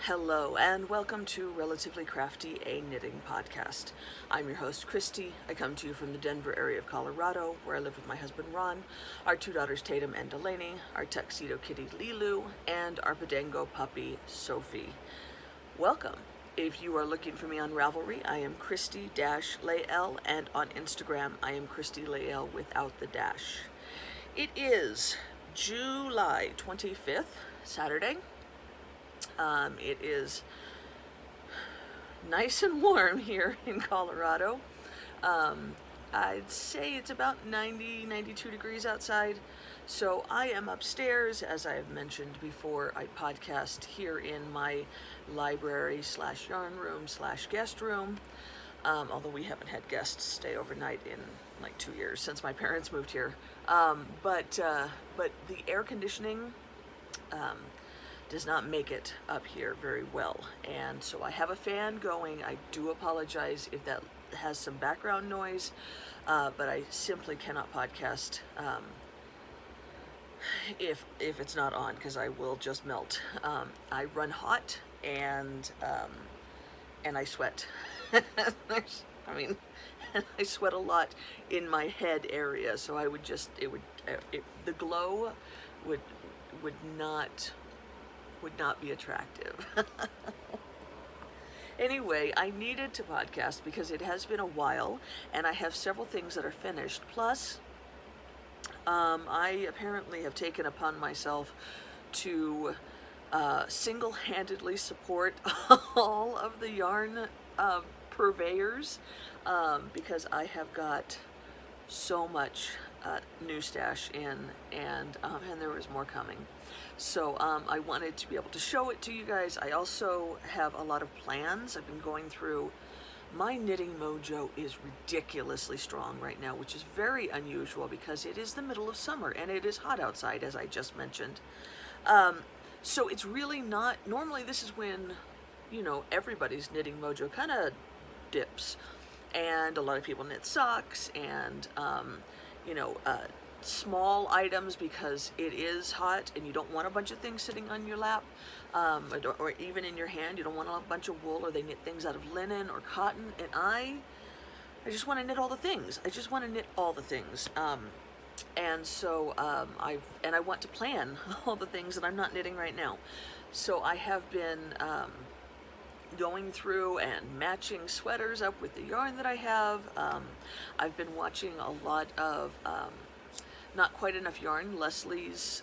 Hello and welcome to Relatively Crafty, a knitting podcast. I'm your host, Christy. I come to you from the Denver area of Colorado, where I live with my husband, Ron, our two daughters, Tatum and Delaney, our tuxedo kitty, Lilu, and our Podengo puppy, Sophie. Welcome. If you are looking for me on Ravelry, I am Christy-Layel, and on Instagram, I am Christy-Layel without the dash. It is July 25th, Saturday. It is nice and warm here in Colorado. I'd say it's about 92 degrees outside. So I am upstairs, as I have mentioned before. I podcast here in my library / yarn room / guest room. Although we haven't had guests stay overnight in like 2 years since my parents moved here. But the air conditioning does not make it up here very well, and so I have a fan going. I do apologize if that has some background noise, but I simply cannot podcast if it's not on, because I will just melt. I run hot and I sweat. I sweat a lot in my head area, so I would just the glow would not be attractive. Anyway, I needed to podcast because it has been a while and I have several things that are finished. Plus, I apparently have taken upon myself to single-handedly support all of the yarn purveyors because I have got so much new stash in, and there was more coming. So I wanted to be able to show it to you guys. I also have a lot of plans. I've been going through. My knitting mojo is ridiculously strong right now, which is very unusual because it is the middle of summer and it is hot outside, as I just mentioned. So it's really not, normally this is when, everybody's knitting mojo kind of dips. And a lot of people knit socks and, small items because it is hot and you don't want a bunch of things sitting on your lap or even in your hand. You don't want a bunch of wool, or they knit things out of linen or cotton. And I just want to knit all the things. And so I want to plan all the things that I'm not knitting right now. So I have been going through and matching sweaters up with the yarn that I have. I've been watching a lot of Not Quite Enough Yarn, Leslie's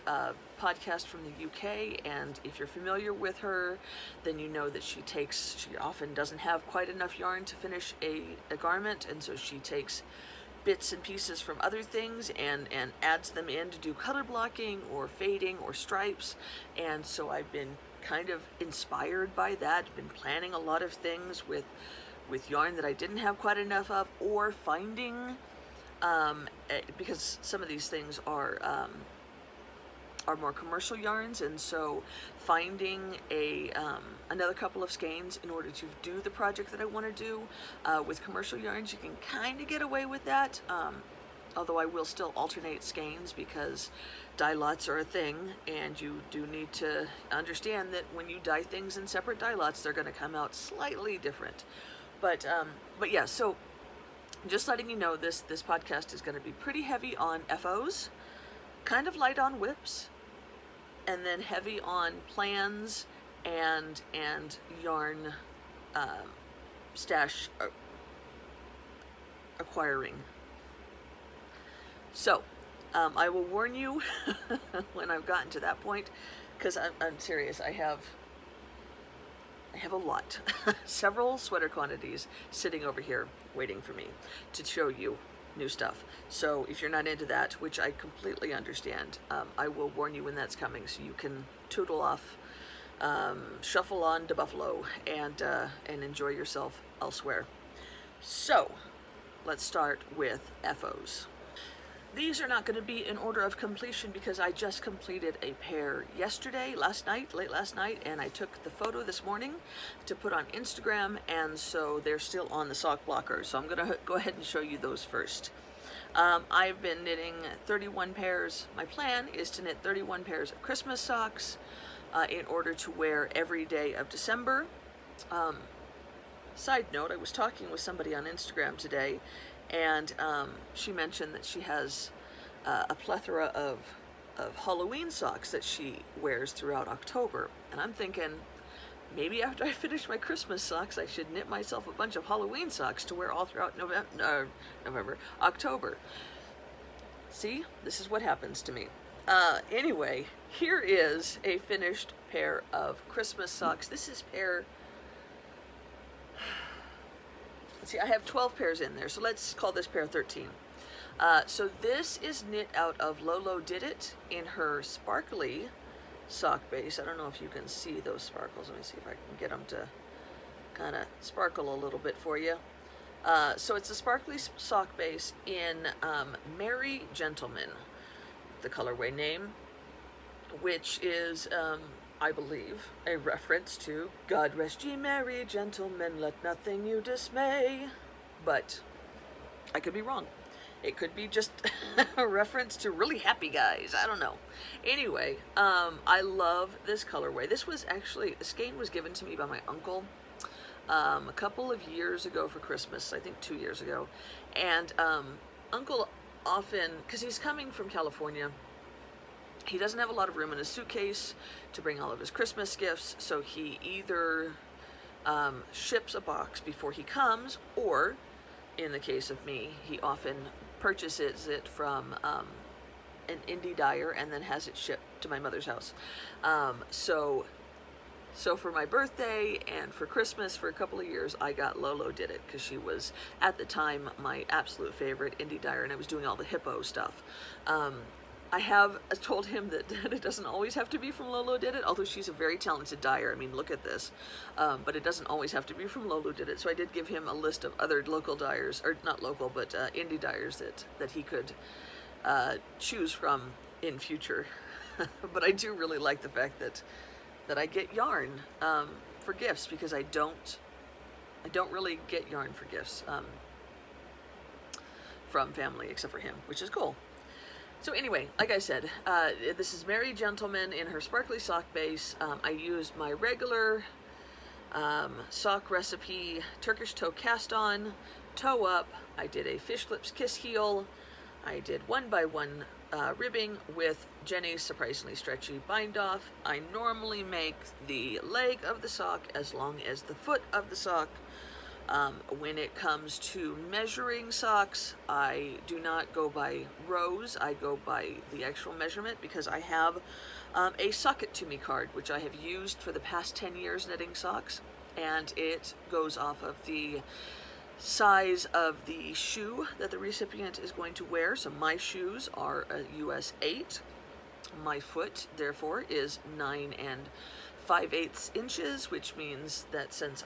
podcast from the UK, and if you're familiar with her, then you know that she often doesn't have quite enough yarn to finish a garment, and so she takes bits and pieces from other things and adds them in to do color blocking or fading or stripes. And so I've been kind of inspired by that, been planning a lot of things with yarn that I didn't have quite enough of, or finding because some of these things are more commercial yarns, and so finding another couple of skeins in order to do the project that I want to do with commercial yarns, you can kind of get away with that, although I will still alternate skeins because dye lots are a thing, and you do need to understand that when you dye things in separate dye lots, they're going to come out slightly different. But yeah, so just letting you know, this podcast is going to be pretty heavy on FOs, kind of light on whips, and then heavy on plans and yarn stash acquiring. So I will warn you when I've gotten to that point, because I'm serious. I have a lot, several sweater quantities sitting over here waiting for me to show you new stuff. So if you're not into that, which I completely understand, I will warn you when that's coming so you can tootle off, shuffle on to Buffalo, and enjoy yourself elsewhere. So let's start with FOs. These are not going to be in order of completion because I just completed a pair late last night, and I took the photo this morning to put on Instagram, and so they're still on the sock blocker. So I'm going to go ahead and show you those first. I've been knitting 31 pairs. My plan is to knit 31 pairs of Christmas socks, in order to wear every day of December. Side note, I was talking with somebody on Instagram today, and she mentioned that she has a plethora of Halloween socks that she wears throughout October. And I'm thinking, maybe after I finish my Christmas socks, I should knit myself a bunch of Halloween socks to wear all throughout October. See, this is what happens to me. Anyway, here is a finished pair of Christmas socks. This is pair... See, I have 12 pairs in there, so let's call this pair 13. So this is knit out of Lolo Did It in her sparkly sock base. I don't know if you can see those sparkles. Let me see if I can get them to kind of sparkle a little bit for you. So it's a sparkly sock base in Merry Gentleman, the colorway name, which is, I believe, a reference to God rest ye merry gentlemen, let nothing you dismay. But I could be wrong. It could be just a reference to really happy guys. I don't know. Anyway, I love this colorway. This was actually, the skein was given to me by my uncle a couple of years ago for Christmas, I think 2 years ago. And Uncle often, because he's coming from California, he doesn't have a lot of room in his suitcase to bring all of his Christmas gifts, so he either ships a box before he comes, or, in the case of me, he often purchases it from an indie dyer and then has it shipped to my mother's house. So for my birthday and for Christmas for a couple of years, I got Lolo Did It, because she was, at the time, my absolute favorite indie dyer, and I was doing all the hippo stuff. I have told him that it doesn't always have to be from Lolo Did It, although she's a very talented dyer. I mean, look at this. But it doesn't always have to be from Lolo Did It. So I did give him a list of other local dyers, or not local, but indie dyers that he could choose from in future. But I do really like the fact that I get yarn for gifts, because I don't really get yarn for gifts from family, except for him, which is cool. So anyway, like I said, this is Merry Gentleman in her sparkly sock base. I used my regular sock recipe, Turkish toe cast on, toe up. I did a fish lips kiss heel. I did 1x1 ribbing with Jenny's surprisingly stretchy bind off. I normally make the leg of the sock as long as the foot of the sock. When it comes to measuring socks, I do not go by rows. I go by the actual measurement, because I have a Sock It To Me card, which I have used for the past 10 years knitting socks, and it goes off of the size of the shoe that the recipient is going to wear. So my shoes are a US 8. My foot, therefore, is 9 5/8 inches, which means that since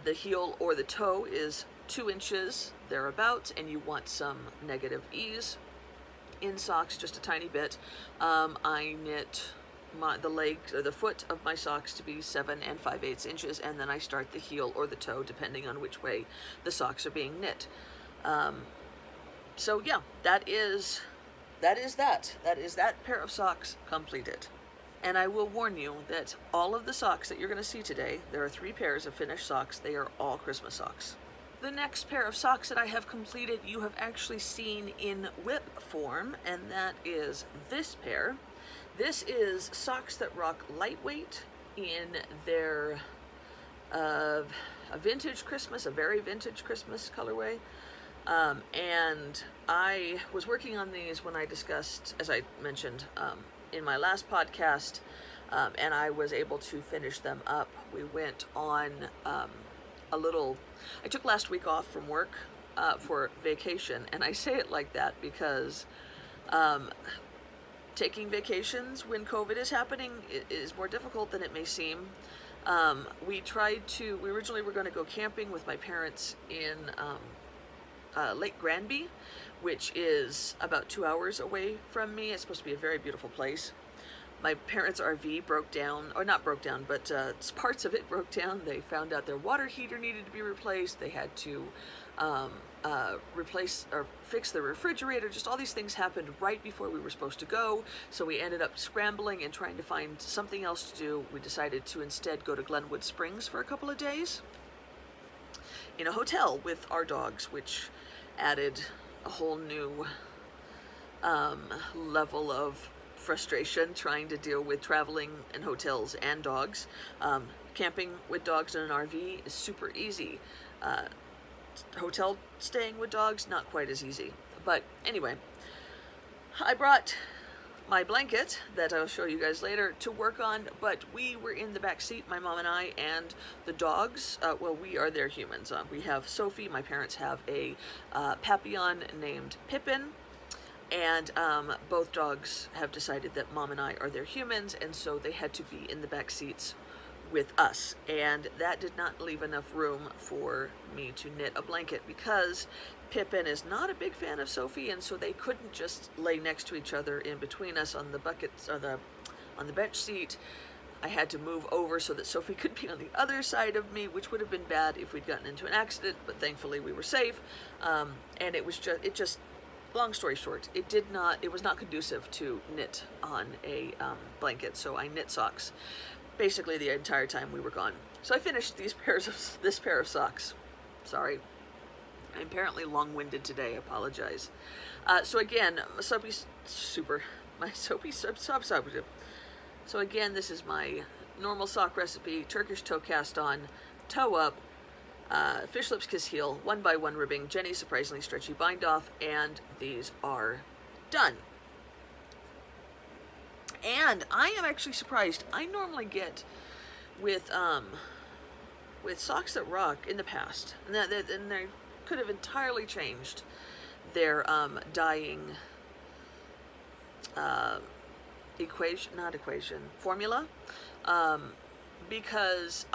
the heel or the toe is 2 inches thereabouts, and you want some negative ease in socks, just a tiny bit, I knit the leg or the foot of my socks to be 7 5/8 inches, and then I start the heel or the toe depending on which way the socks are being knit. So yeah, that is that pair of socks completed. And I will warn you that all of the socks that you're going to see today, there are 3 pairs of finished socks. They are all Christmas socks. The next pair of socks that I have completed, you have actually seen in whip form, and that is this pair. This is socks that rock lightweight in their a vintage Christmas, a very vintage Christmas colorway. And I was working on these when I discussed, as I mentioned, in my last podcast, and I was able to finish them up. We went on I took last week off from work for vacation, and I say it like that because taking vacations when COVID is happening is more difficult than it may seem. We originally were going to go camping with my parents in Lake Granby, which is about 2 hours away from me. It's supposed to be a very beautiful place. my parents' RV broke down, or not broke down, but parts of it broke down. They found out their water heater needed to be replaced. They had to replace or fix the refrigerator. Just all these things happened right before we were supposed to go. So we ended up scrambling and trying to find something else to do. We decided to instead go to Glenwood Springs for a couple of days in a hotel with our dogs, which added a whole new level of frustration trying to deal with traveling in hotels and dogs. Camping with dogs in an RV is super easy. Hotel staying with dogs, not quite as easy. But anyway, I brought my blanket that I'll show you guys later to work on, but we were in the back seat, my mom and I, and the dogs, well, we are their humans. We have Sophie, my parents have a Papillon named Pippin, and both dogs have decided that mom and I are their humans, and so they had to be in the back seats with us. And that did not leave enough room for me to knit a blanket because Pippin is not a big fan of Sophie, and so they couldn't just lay next to each other in between us on the buckets or on the bench seat. I had to move over so that Sophie could be on the other side of me, which would have been bad if we'd gotten into an accident, but thankfully we were safe. And it just long story short, it was not conducive to knit on a blanket, so I knit socks basically the entire time we were gone. So I finished this pair of socks. Sorry, I'm apparently long-winded today. I apologize. So again, So again, this is my normal sock recipe: Turkish toe cast on, toe up, fish lips kiss heel, 1x1 ribbing, Jenny's surprisingly stretchy bind off, and these are done. And I am actually surprised. I normally get with Socks That Rock in the past, and they could have entirely changed their dyeing formula, because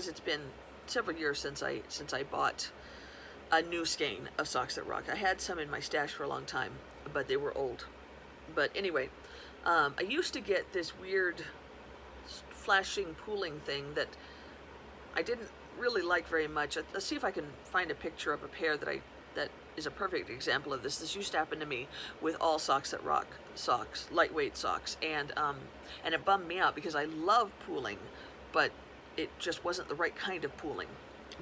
it's been several years since I bought a new skein of Socks That Rock. I had some in my stash for a long time, but they were old. But anyway, I used to get this weird flashing pooling thing that I didn't really like very much. Let's see if I can find a picture of a pair that is a perfect example of this. This used to happen to me with all Socks That Rock socks, lightweight socks, and it bummed me out because I love pooling, but it just wasn't the right kind of pooling.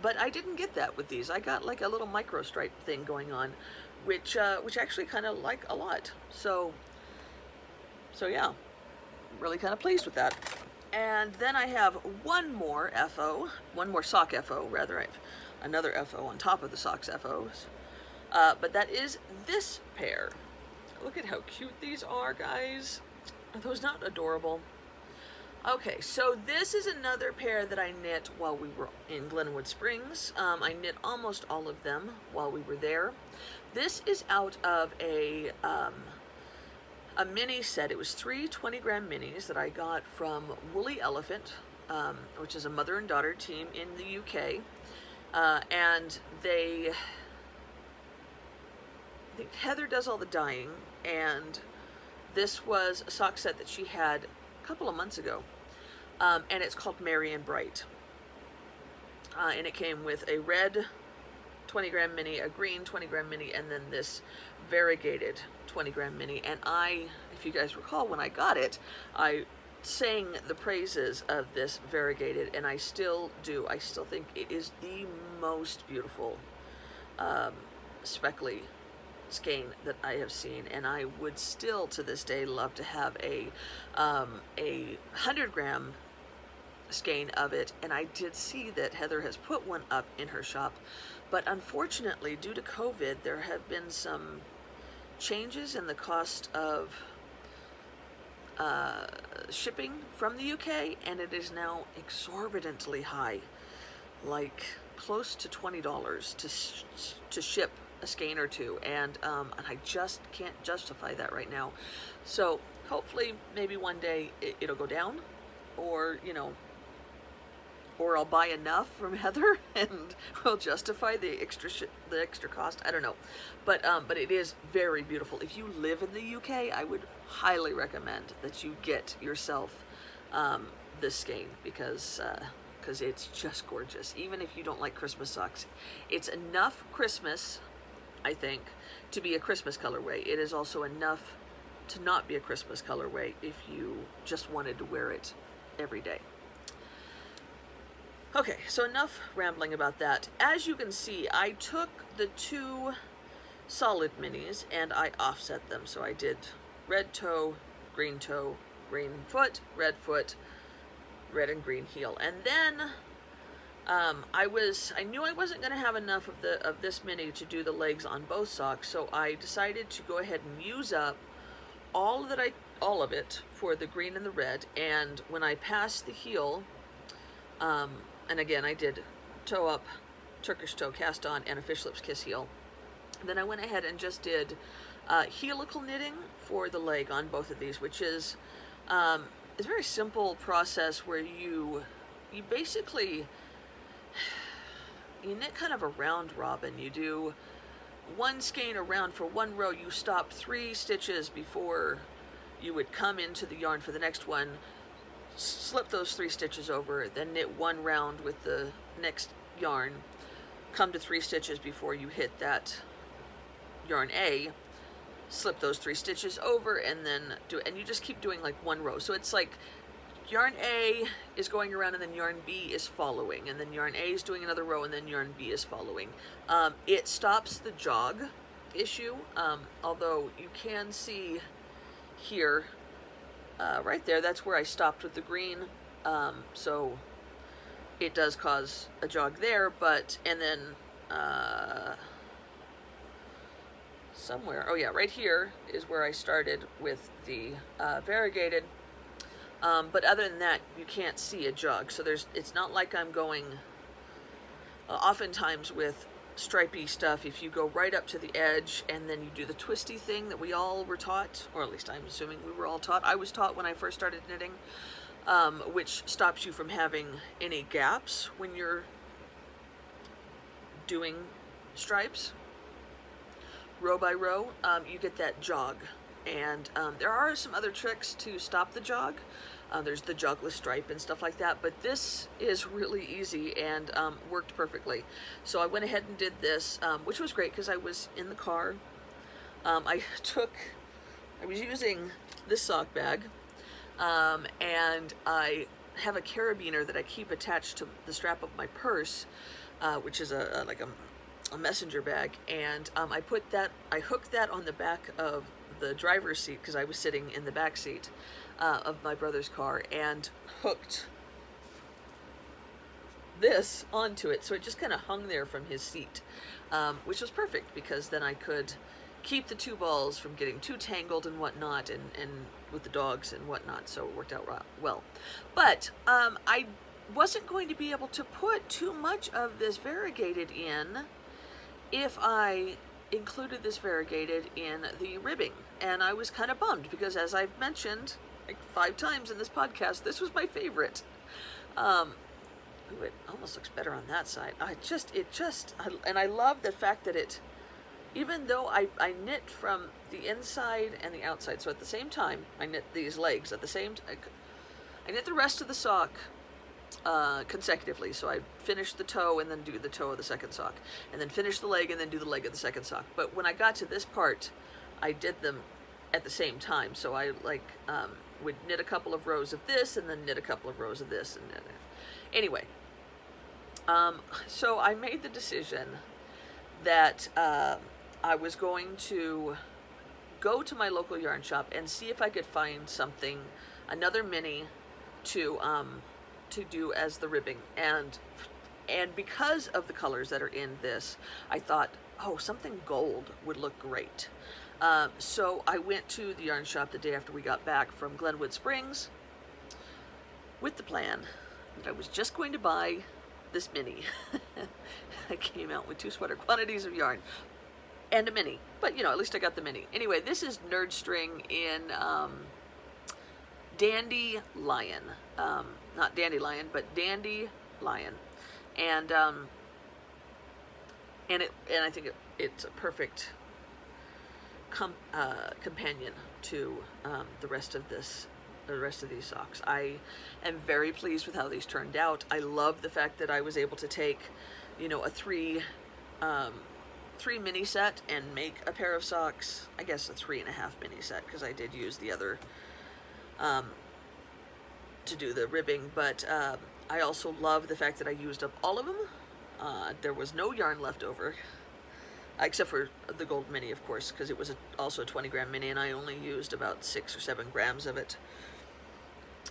But I didn't get that with these. I got like a little micro stripe thing going on, which actually kind of like a lot. So yeah, really kind of pleased with that. And then I have one more sock FO rather. I have another FO on top of the socks FOs. But that is this pair. Look at how cute these are, guys. Are those not adorable? Okay, so this is another pair that I knit while we were in Glenwood Springs. I knit almost all of them while we were there. This is out of a mini set. It was 3 20-gram minis that I got from Woolly Elephant, which is a mother and daughter team in the UK. And I think Heather does all the dyeing, and this was a sock set that she had a couple of months ago, and it's called Merry and Bright. And it came with a red 20-gram mini, a green 20-gram mini, and then this variegated 20-gram mini. And if you guys recall, when I got it, I sang the praises of this variegated, and I still do. I still think it is the most beautiful speckly skein that I have seen, and I would still to this day love to have a 100-gram skein of it. And I did see that Heather has put one up in her shop, but unfortunately, due to COVID, there have been some changes in the cost of shipping from the UK, and it is now exorbitantly high, like close to $20 to ship a skein or two, and I just can't justify that right now. So hopefully maybe one day it'll go down, or or I'll buy enough from Heather and we'll justify the extra cost. I don't know, but it is very beautiful. If you live in the UK, I would highly recommend that you get yourself this skein because it's just gorgeous. Even if you don't like Christmas socks, it's enough Christmas, I think, to be a Christmas colorway. It is also enough to not be a Christmas colorway if you just wanted to wear it every day. Okay, so enough rambling about that. As you can see, I took the two solid minis and I offset them. So I did red toe, green foot, red and green heel. And then I knew I wasn't going to have enough of this mini to do the legs on both socks, so I decided to go ahead and use up all of it for the green and the red. And when I passed the heel, and again I did toe up, Turkish toe cast on, and a fish lips kiss heel. Then I went ahead and just did helical knitting for the leg on both of these, which is it's a very simple process where you basically you knit kind of a round robin. You do one skein around for one row. You stop 3 stitches before you would come into the yarn for the next one, slip those 3 stitches over, then knit one round with the next yarn, come to 3 stitches before you hit that yarn A, slip those 3 stitches over, and then and you just keep doing like one row. So it's like yarn A is going around and then yarn B is following, and then yarn A is doing another row and then yarn B is following. It stops the jog issue, although you can see here, right there, that's where I stopped with the green, so it does cause a jog there, and then somewhere, oh yeah, right here is where I started with the variegated. But other than that, you can't see a jog. So it's not like I'm going, oftentimes with stripy stuff, if you go right up to the edge and then you do the twisty thing that we all were taught, or at least I'm assuming we were all taught. I was taught when I first started knitting, which stops you from having any gaps when you're doing stripes. Row by row, you get that jog. And there are some other tricks to stop the jog. There's the jogless stripe and stuff like that, but this is really easy and worked perfectly. So I went ahead and did this, which was great because I was in the car. I was using this sock bag, and I have a carabiner that I keep attached to the strap of my purse, which is like a messenger bag, and I hooked that on the back of the driver's seat because I was sitting in the back seat of my brother's car, and hooked this onto it, so it just kind of hung there from his seat, which was perfect because then I could keep the 2 balls from getting too tangled and whatnot, and with the dogs and whatnot, so it worked out well. But I wasn't going to be able to put too much of this variegated in if I included this variegated in the ribbing, and I was kind of bummed because, as I've mentioned like 5 times in this podcast, this was my favorite. Ooh, it almost looks better on that side. And I love the fact that it, even though I knit from the inside and the outside, so at the same time I knit these legs at the same time. I knit the rest of the sock consecutively, so I finish the toe and then do the toe of the second sock, and then finish the leg and then do the leg of the second sock. But when I got to this part, I did them at the same time, so I would knit a couple of rows of this and then knit a couple of rows of this, and then anyway, so I made the decision that I was going to go to my local yarn shop and see if I could find something, another mini to do as the ribbing, and because of the colors that are in this, I thought, oh, something gold would look great. So I went to the yarn shop the day after we got back from Glenwood Springs with the plan that I was just going to buy this mini. I came out with 2 sweater quantities of yarn and a mini, but at least I got the mini. Anyway, this is Nerd String in Dandelion. Not Dandelion, but Dandelion lion, and I think it's a perfect companion to the rest of these socks. I am very pleased with how these turned out. I love the fact that I was able to take, a three mini set and make a pair of socks. I guess a 3.5 mini set, because I did use the other to do the ribbing, but I also love the fact that I used up all of them. There was no yarn left over, except for the gold mini, of course, because it was also a 20-gram mini, and I only used about 6 or 7 grams of it.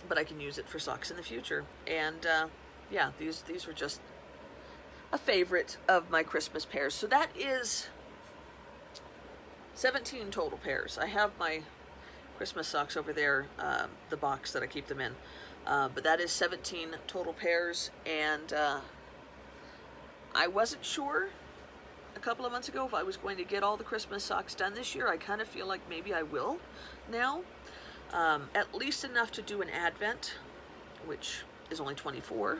But I can use it for socks in the future. And yeah, these were just a favorite of my Christmas pairs. So that is 17 total pairs. I have my Christmas socks over there, the box that I keep them in. But that is 17 total pairs, and I wasn't sure a couple of months ago if I was going to get all the Christmas socks done this year. I kind of feel like maybe I will now. At least enough to do an Advent, which is only 24.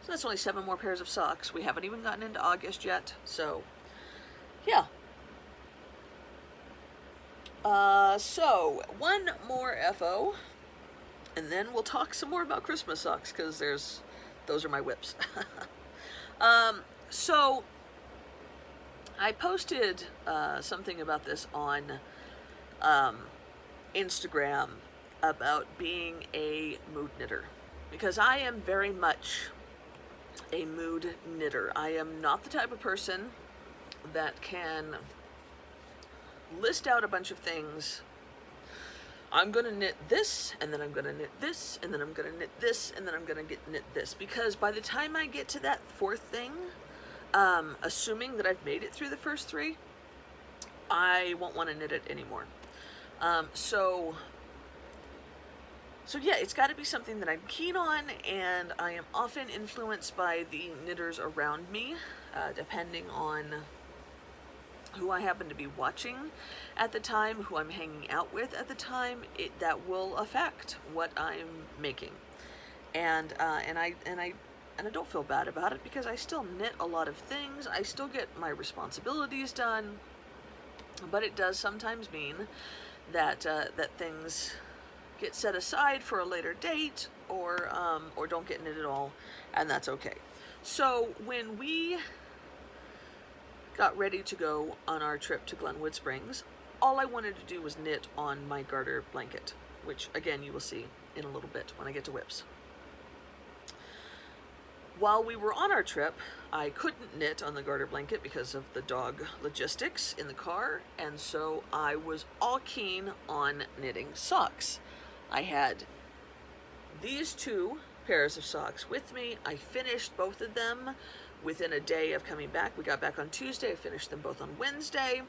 So that's only 7 more pairs of socks. We haven't even gotten into August yet, so yeah. So one more FO, and then we'll talk some more about Christmas socks, because those are my whips. So I posted something about this on Instagram about being a mood knitter, because I am very much a mood knitter. I am not the type of person that can list out a bunch of things. I'm going to knit this, and then I'm going to knit this, and then I'm going to knit this, and then I'm going to knit this, because by the time I get to that fourth thing, assuming that I've made it through the first 3, I won't want to knit it anymore. So yeah, it's got to be something that I'm keen on, and I am often influenced by the knitters around me, depending on who I happen to be watching at the time, who I'm hanging out with at the time. That will affect what I'm making, and I don't feel bad about it, because I still knit a lot of things. I still get my responsibilities done, but it does sometimes mean that that things get set aside for a later date, or don't get knit at all, and that's okay. So when we got ready to go on our trip to Glenwood Springs, all I wanted to do was knit on my Garter blanket, which again you will see in a little bit when I get to whips. While we were on our trip, I couldn't knit on the Garter blanket because of the dog logistics in the car, and so I was all keen on knitting socks. I had these 2 pairs of socks with me. I finished both of them within a day of coming back. We got back on Tuesday. I finished them both on Wednesday.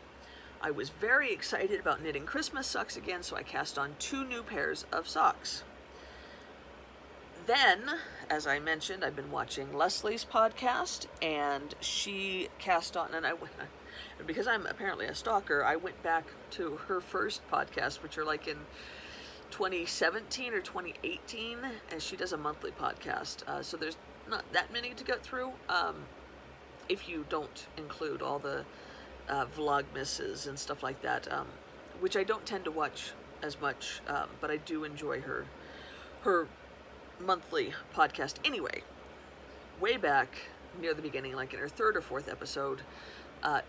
I was very excited about knitting Christmas socks again, so I cast on 2 new pairs of socks. Then, as I mentioned, I've been watching Leslie's podcast, and she cast on, and because I'm apparently a stalker, I went back to her first podcast, which are like in 2017 or 2018, and she does a monthly podcast. So there's not that many to get through, if you don't include all the vlogmases and stuff like that, which I don't tend to watch as much, but I do enjoy her monthly podcast. Anyway, way back near the beginning, like in her 3rd or 4th episode,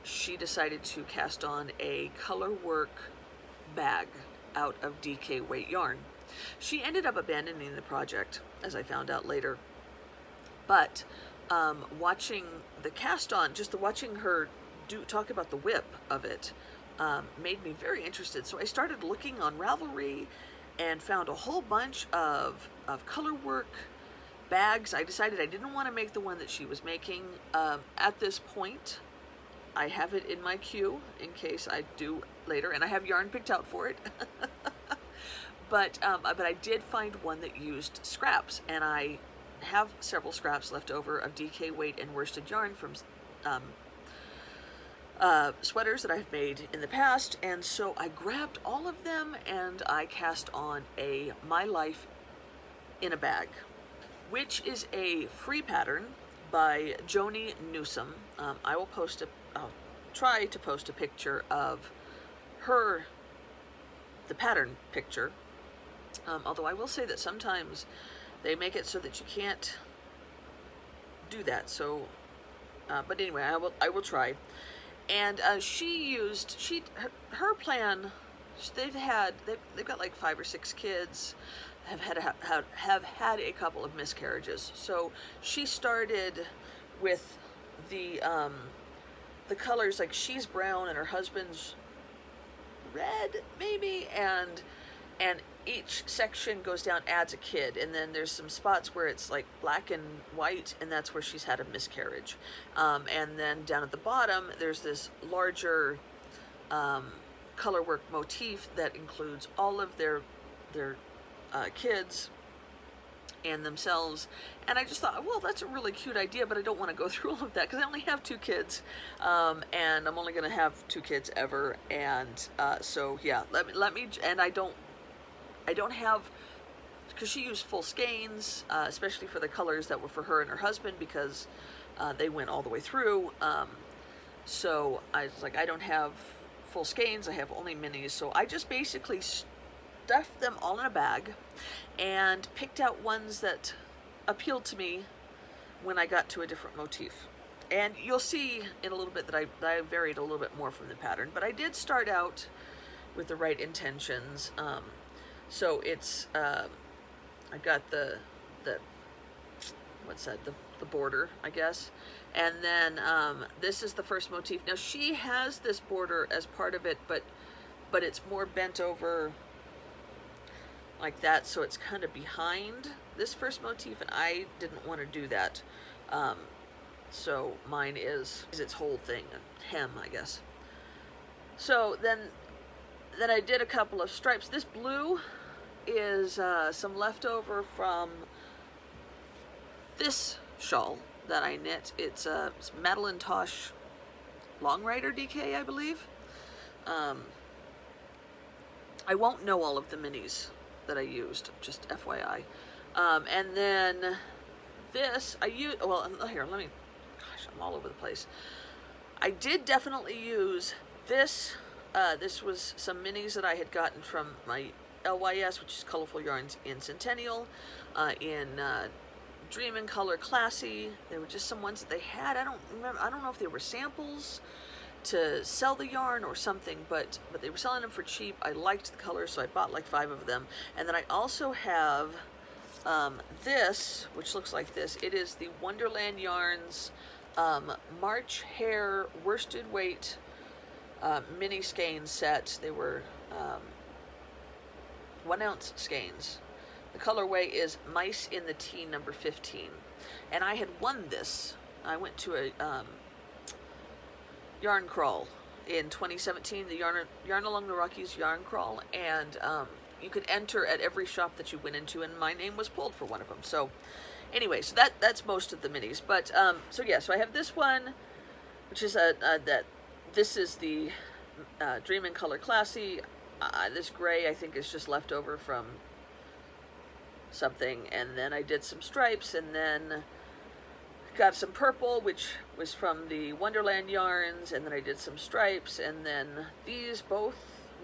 she decided to cast on a Colorwork bag out of DK weight yarn. She ended up abandoning the project, as I found out later, but watching the cast on, just watching her talk about the whip of it, made me very interested. So I started looking on Ravelry and found a whole bunch of Colorwork bags. I decided I didn't want to make the one that she was making. At this point, I have it in my queue in case I do later, and I have yarn picked out for it. But I did find one that used scraps, and I have several scraps left over of DK weight and worsted yarn from sweaters that I've made in the past, and so I grabbed all of them and I cast on a My Life in a Bag which is a free pattern by Joni Newsom. I will I'll try to post a picture of the pattern picture. Although I will say that sometimes they make it so that you can't do that. So, but anyway, I will try. And her plan. They've got like 5 or 6 kids. Have had a couple of miscarriages. So she started with the colors, like she's brown and her husband's red maybe, and each section goes down, adds a kid, and then there's some spots where it's like black and white, and that's where she's had a miscarriage. And then down at the bottom there's this larger colorwork motif that includes all of their kids and themselves. And I just thought, well, that's a really cute idea, but I don't want to go through all of that because I only have 2 kids, and I'm only going to have 2 kids ever. And so yeah, let me, and I don't have, because she used full skeins, especially for the colors that were for her and her husband, because they went all the way through. So I was like, I don't have full skeins, I have only minis. So I just basically stuffed them all in a bag and picked out ones that appealed to me when I got to a different motif. And you'll see in a little bit that I varied a little bit more from the pattern, but I did start out with the right intentions. So it's I got the what's that, the border, I guess, and then this is the first motif. Now she has this border as part of it, but it's more bent over like that, so it's kind of behind this first motif, and I didn't want to do that. So mine is its whole thing, a hem, I guess. So then I did a couple of stripes. This blue is some leftover from this shawl that I knit. It's Madeline Tosh Long Rider DK, I believe. I won't know all of the minis that I used, just FYI. And then this, I use, well, here, let me, gosh, I'm all over the place. I did definitely use this. This was some minis that I had gotten from my LYS, which is Colorful Yarns in Centennial, in Dream and Color Classy. They were just some ones that they had. I don't remember. I don't know if they were samples to sell the yarn or something, but they were selling them for cheap. I liked the colors, so I bought like 5 of them. And then I also have this, which looks like this. It is the Wonderland Yarns March Hare worsted weight mini skein set. They were 1 ounce skeins. The colorway is Mice in the Tea number 15. And I had won this. I went to a yarn crawl in 2017, the Yarn Along the Rockies yarn crawl, and you could enter at every shop that you went into, and my name was pulled for one of them. So anyway, so that's most of the minis. But so yeah, so I have this one, which is this is the Dream and Color Classy. This gray, I think, is just left over from something, and then I did some stripes, and then got some purple, which was from the Wonderland Yarns, and then I did some stripes, and then these both,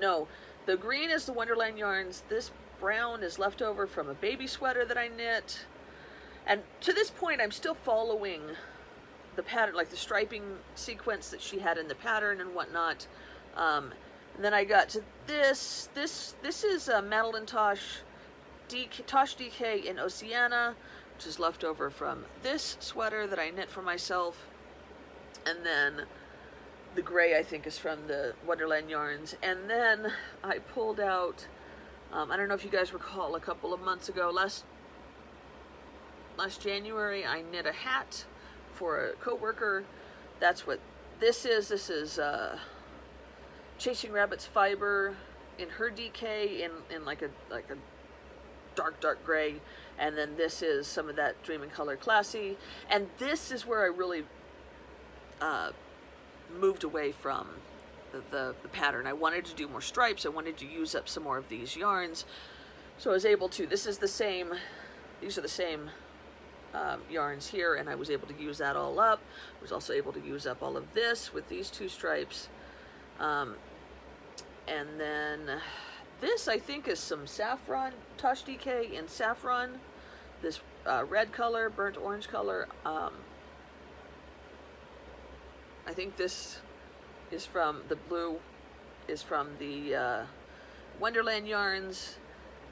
no, the green is the Wonderland Yarns, this brown is left over from a baby sweater that I knit, and to this point I'm still following the pattern, like the striping sequence that she had in the pattern and whatnot. And then I got to this is Madeline Tosh DK in Oceana, which is left over from this sweater that I knit for myself. And then the gray, I think, is from the Wonderland Yarns. And then I pulled out, I don't know if you guys recall, a couple of months ago, last January, I knit a hat for a co-worker. That's what this is. This is Chasing Rabbit's fiber in her DK in like a dark gray, and then this is some of that Dream and Color Classy, and this is where I really moved away from the pattern. I wanted to do more stripes. I wanted to use up some more of these yarns, so I was able to. This is the same. These are the same yarns here, and I was able to use that all up. I was also able to use up all of this with these 2 stripes. And then this, I think, is some saffron, Tosh DK in saffron. This red color, burnt orange color. I think this is from, the blue is from the Wonderland yarns.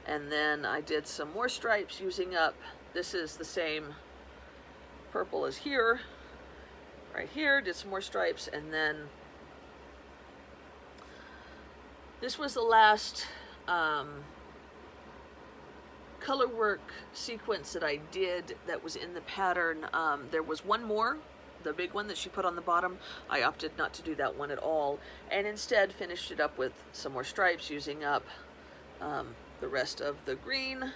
And then I did some more stripes using up, this is the same purple as here, right here, did some more stripes, and then this was the last Colorwork sequence that I did that was in the pattern. There was one more, the big one that she put on the bottom. I opted not to do that one at all, and instead finished it up with some more stripes using up the rest of the green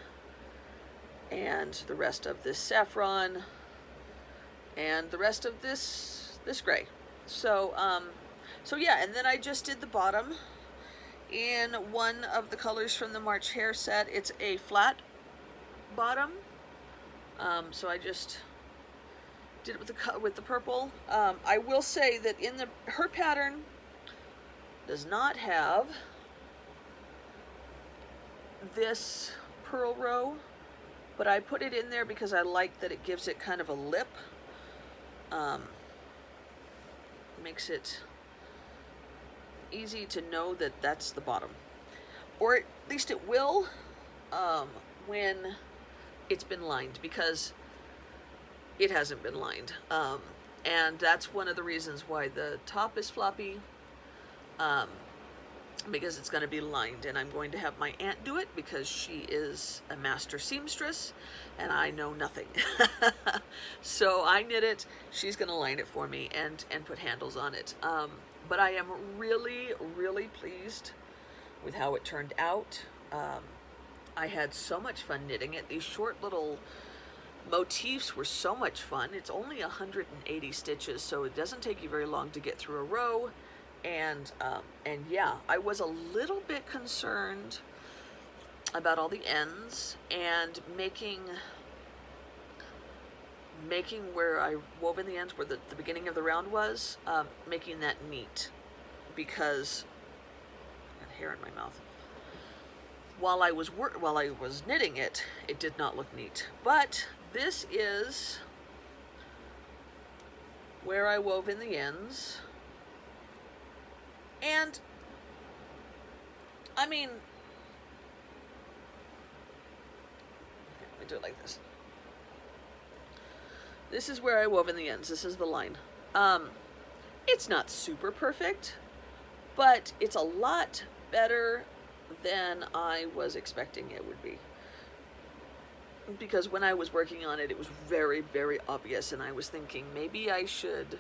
and the rest of this saffron and the rest of this gray. So so yeah, and then I just did the bottom in one of the colors from the March hair set. It's a flat bottom, so I just did it with the purple. I will say that in her pattern does not have this purl row, but I put it in there because I like that it gives it kind of a lip. Makes it easy to know that that's the bottom, or at least it will when it's been lined, because it hasn't been lined, and that's one of the reasons why the top is floppy, because it's going to be lined, and I'm going to have my aunt do it because she is a master seamstress and I know nothing. So I knit it, she's going to line it for me and put handles on it. But I am really, really pleased with how it turned out. I had so much fun knitting it. These short little motifs were so much fun. It's only 180 stitches, so it doesn't take you very long to get through a row. And yeah, I was a little bit concerned about all the ends and making where I wove in the ends, where the beginning of the round was, making that neat, because I got hair in my mouth. While I was knitting it, it did not look neat. But this is where I wove in the ends. And, I mean, let me do it like this. This is where I wove in the ends. This is the line. It's not super perfect, but it's a lot better than I was expecting it would be. Because when I was working on it, it was very, very obvious, and I was thinking maybe I should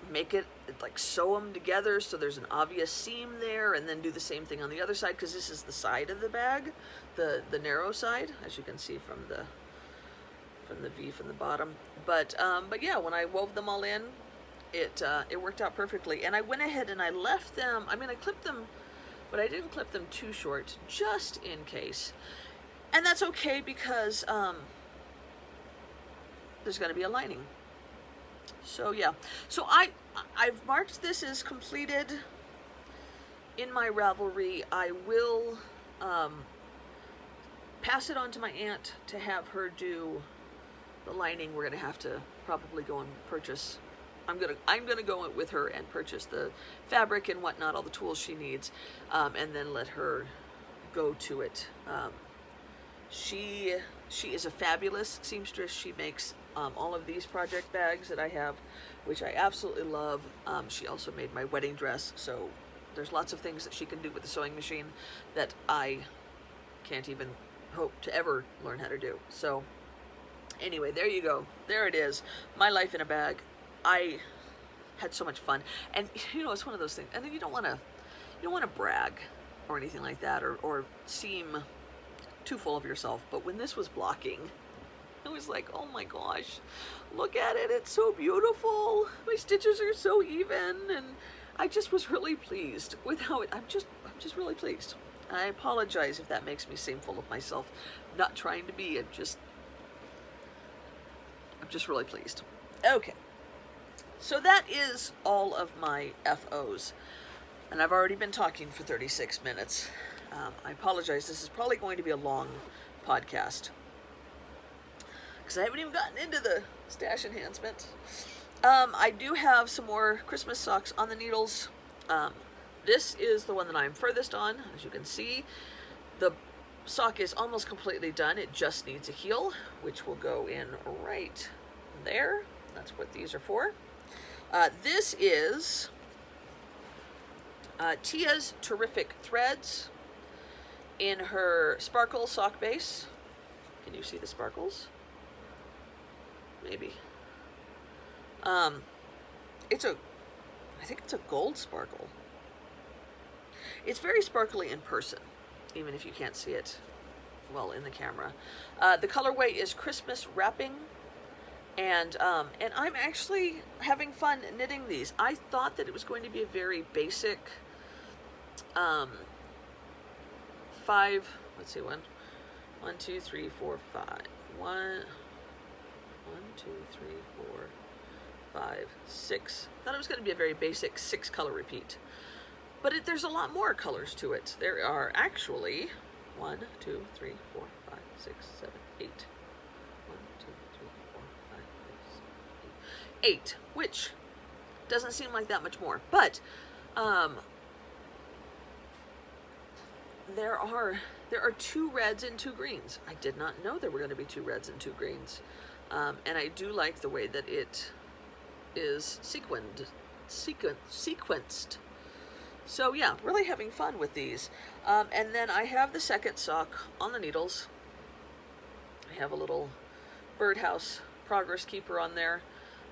make it, like, sew them together so there's an obvious seam there, and then do the same thing on the other side, because this is the side of the bag, the narrow side, as you can see from the V from the bottom. But yeah, when I wove them all in, it worked out perfectly. And I went ahead and I left them, I mean, I clipped them, but I didn't clip them too short, just in case. And that's okay, because there's going to be a lining. So yeah, so I've marked this as completed in my Ravelry. I will pass it on to my aunt to have her do the lining. We're gonna have to probably go and purchase. I'm gonna go with her and purchase the fabric and whatnot, all the tools she needs, and then let her go to it. She is a fabulous seamstress. She makes all of these project bags that I have, which I absolutely love. She also made my wedding dress, so there's lots of things that she can do with the sewing machine that I can't even hope to ever learn how to do. So anyway, there you go. There it is. My life in a bag. I had so much fun. And you know, it's one of those things, and you don't want to brag or anything like that, or seem too full of yourself. But when this was blocking, I was like, oh my gosh, look at it. It's so beautiful. My stitches are so even. And I just was really pleased with how it, I'm just really pleased. I apologize if that makes me seem full of myself. Not trying to be, I'm just I'm just really pleased. Okay, so that is all of my FOs, and I've already been talking for 36 minutes. I apologize, this is probably going to be a long podcast, because I haven't even gotten into the stash enhancement. I do have some more Christmas socks on the needles. This is the one that I'm furthest on. As you can see, the sock is almost completely done. It just needs a heel, which will go in right there. That's what these are for. This is Tia's Terrific Threads in her sparkle sock base. Can you see the sparkles? Maybe. I think it's a gold sparkle. It's very sparkly in person, even if you can't see it well in the camera. The colorway is Christmas Wrapping, and I'm actually having fun knitting these. I thought that it was going to be a very basic 5, let's see, 1, 2, 3, 4, 5. 1, 2, 3, 4, 5, 6. I thought it was going to be a very basic 6 color repeat. But there's a lot more colors to it. There are actually 1, 2, 3, 4, 5, 6, 7, 8. 1, 2, 3, 4, 5, 6, 7, 8. 8, which doesn't seem like that much more. But there are 2 reds and 2 greens. I did not know there were going to be 2 reds and 2 greens. And I do like the way that it is sequenced. So yeah, really having fun with these. And then I have the second sock on the needles. I have a little birdhouse progress keeper on there.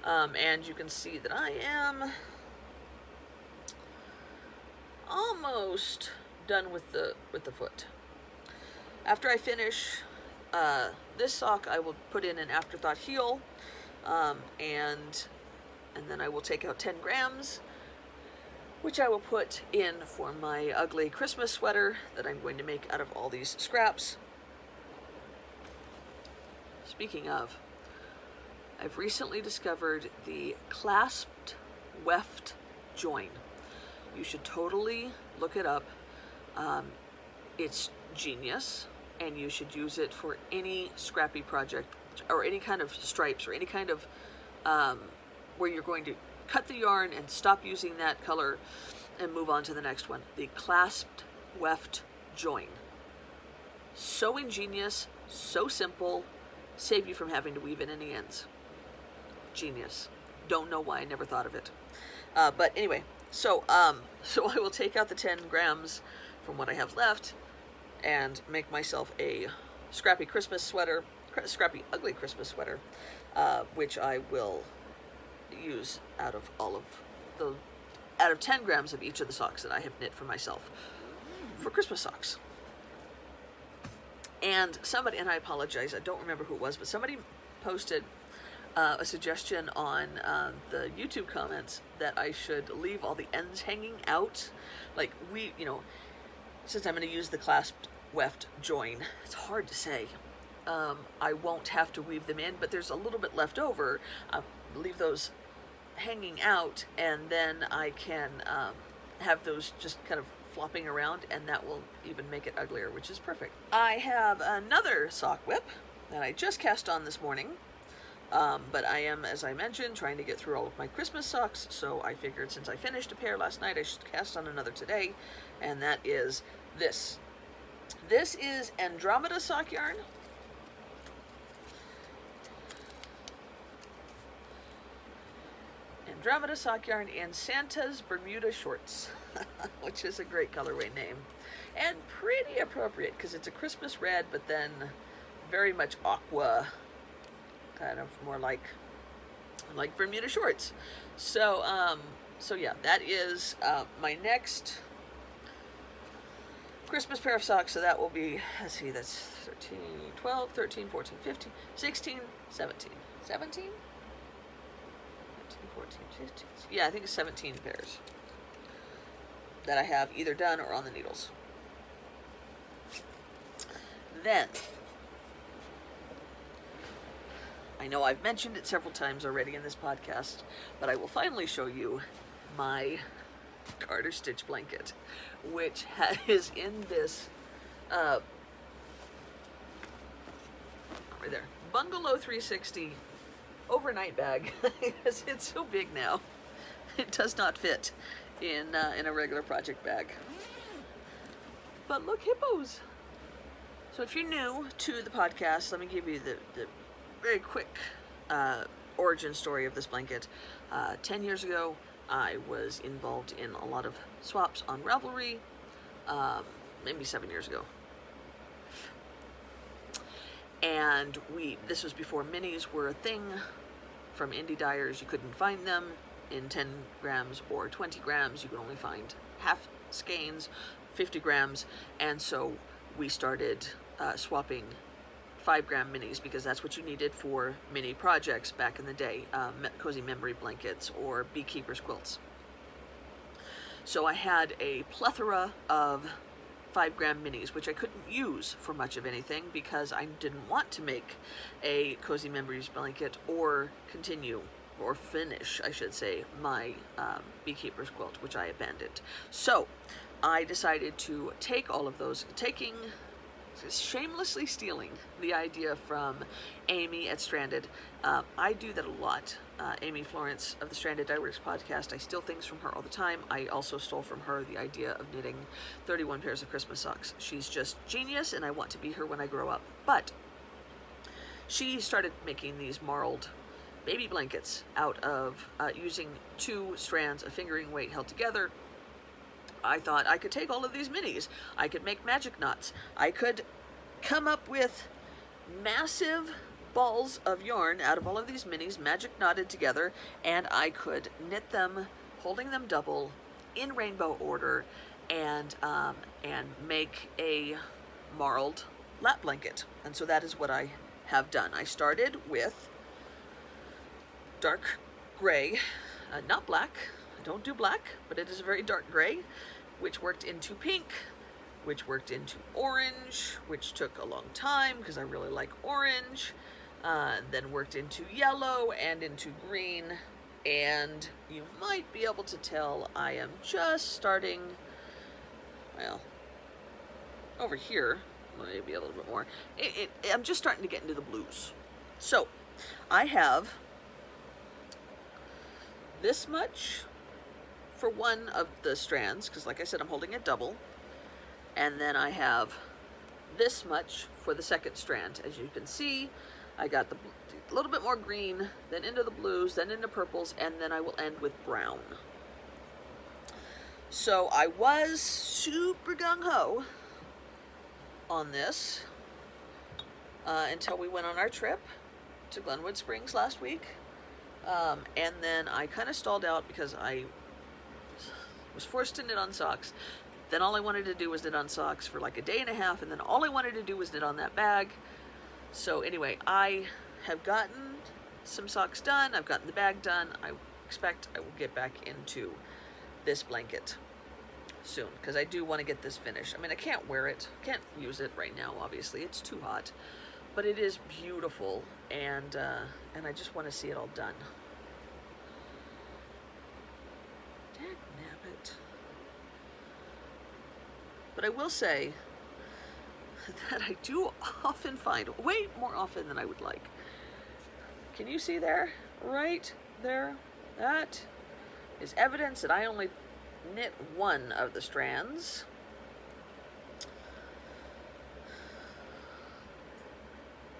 And you can see that I am almost done with the foot. After I finish this sock, I will put in an afterthought heel, and then I will take out 10 grams, which I will put in for my ugly Christmas sweater that I'm going to make out of all these scraps. Speaking of, I've recently discovered the clasped weft join. You should totally look it up. It's genius, and you should use it for any scrappy project or any kind of stripes or any kind of where you're going to cut the yarn and stop using that color and move on to the next one. The clasped weft join. So ingenious, so simple, save you from having to weave in any ends. Genius. Don't know why I never thought of it. But anyway, so I will take out the 10 grams from what I have left and make myself a scrappy Christmas sweater, scrappy ugly Christmas sweater, which I will use out of 10 grams of each of the socks that I have knit for myself for Christmas socks. And somebody, and I apologize, I don't remember who it was, but somebody posted a suggestion on the YouTube comments that I should leave all the ends hanging out. Like since I'm going to use the clasped weft join, it's hard to say. I won't have to weave them in, but there's a little bit left over. I'll leave those hanging out, and then I can have those just kind of flopping around, and that will even make it uglier, which is perfect. I have another sock whip that I just cast on this morning, but I am, as I mentioned, trying to get through all of my Christmas socks, so I figured since I finished a pair last night, I should cast on another today, and that is this. This is Andromeda sock yarn. Andromeda sock yarn in Santa's Bermuda Shorts, which is a great colorway name, and pretty appropriate because it's a Christmas red, but then very much aqua, kind of more like Bermuda shorts. So yeah, that is my next Christmas pair of socks. So that will be, let's see, that's 13, 12, 13, 14, 15, 16, 17. 17? 14, 15, yeah, I think it's 17 pairs that I have either done or on the needles. Then I I know I've mentioned it several times already in this podcast, but I will finally show you my Garter stitch blanket, which is in this right there, Bungalow 360 overnight bag, because it's so big now. It does not fit in a regular project bag. But look, hippos. So if you're new to the podcast, let me give you the very quick origin story of this blanket. 10 years ago, I was involved in a lot of swaps on Ravelry, maybe 7 years ago. And this was before minis were a thing. From indie dyers, you couldn't find them in 10 grams or 20 grams. You could only find half skeins, 50 grams. And so we started swapping 5-gram minis, because that's what you needed for mini projects back in the day, cozy memory blankets or beekeeper's quilts. So I had a plethora of 5-gram minis, which I couldn't use for much of anything because I didn't want to make a cozy memories blanket or continue, or finish, I should say, my beekeeper's quilt, which I abandoned. So I decided to take all of those, shamelessly stealing the idea from Amy at Stranded. I do that a lot. Amy Florence of the Stranded Dyeworks podcast, I steal things from her all the time. I also stole from her the idea of knitting 31 pairs of Christmas socks. She's just genius, and I want to be her when I grow up. But she started making these marled baby blankets out of using 2 strands of fingering weight held together. I thought I could take all of these minis. I could make magic knots. I could come up with massive balls of yarn out of all of these minis, magic knotted together, and I could knit them, holding them double, in rainbow order, and make a marled lap blanket. And so that is what I have done. I started with dark gray, not black. I don't do black, but it is a very dark gray, which worked into pink, which worked into orange, which took a long time because I really like orange, then worked into yellow and into green, and you might be able to tell I am just starting, well, over here, maybe a little bit more, I'm just starting to get into the blues. So I have this much for one of the strands, because like I said, I'm holding it double, and then I have this much for the second strand. As you can see, I got a little bit more green, then into the blues, then into purples, and then I will end with brown. So I was super gung-ho on this until we went on our trip to Glenwood Springs last week. And then I kind of stalled out because I was forced to knit on socks. Then all I wanted to do was knit on socks for like a day and a half, and then all I wanted to do was knit on that bag. So anyway, I have gotten some socks done, I've gotten the bag done. I expect I will get back into this blanket soon, because I do want to get this finished. I mean, I can't wear it, can't use it right now, obviously, it's too hot, but it is beautiful, and I just want to see it all done. Dagnabbit. But I will say that I do often find, way more often than I would like. Can you see there? Right there? That is evidence that I only knit one of the strands.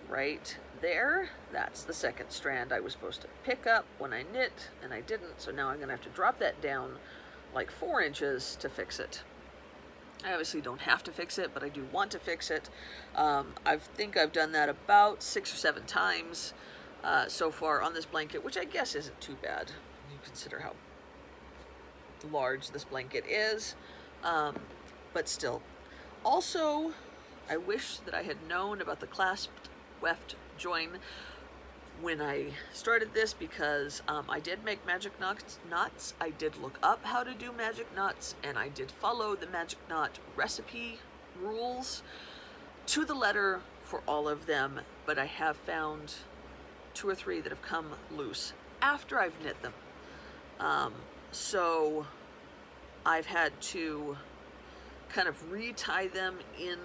Right there, that's the second strand I was supposed to pick up when I knit, and I didn't, so now I'm going to have to drop that down like 4 inches to fix it. I obviously don't have to fix it, but I do want to fix it. I think I've done that about 6 or 7 times so far on this blanket, which I guess isn't too bad. You consider how large this blanket is, but still. Also, I wish that I had known about the clasped weft join when I started this, because I did make magic knots. I did look up how to do magic knots, and I did follow the magic knot recipe rules to the letter for all of them, but I have found 2 or 3 that have come loose after I've knit them. So I've had to kind of retie them in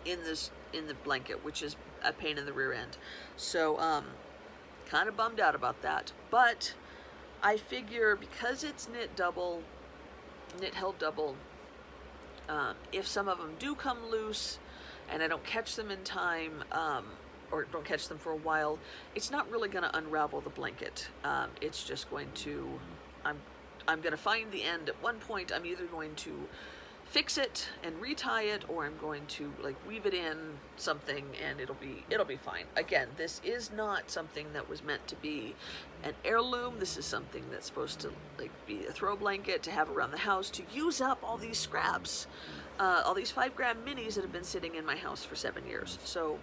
the blanket, which is a pain in the rear end. So kind of bummed out about that, but I figure because it's knit held double, if some of them do come loose and I don't catch them in time, or don't catch them for a while, it's not really going to unravel the blanket. It's just going to, I'm going to find the end at one point. I'm either going to fix it and retie it, or I'm going to like weave it in something and it'll be fine. Again, this is not something that was meant to be an heirloom. This is something that's supposed to like be a throw blanket to have around the house, to use up all these scraps, all these 5-gram minis that have been sitting in my house for 7 years. So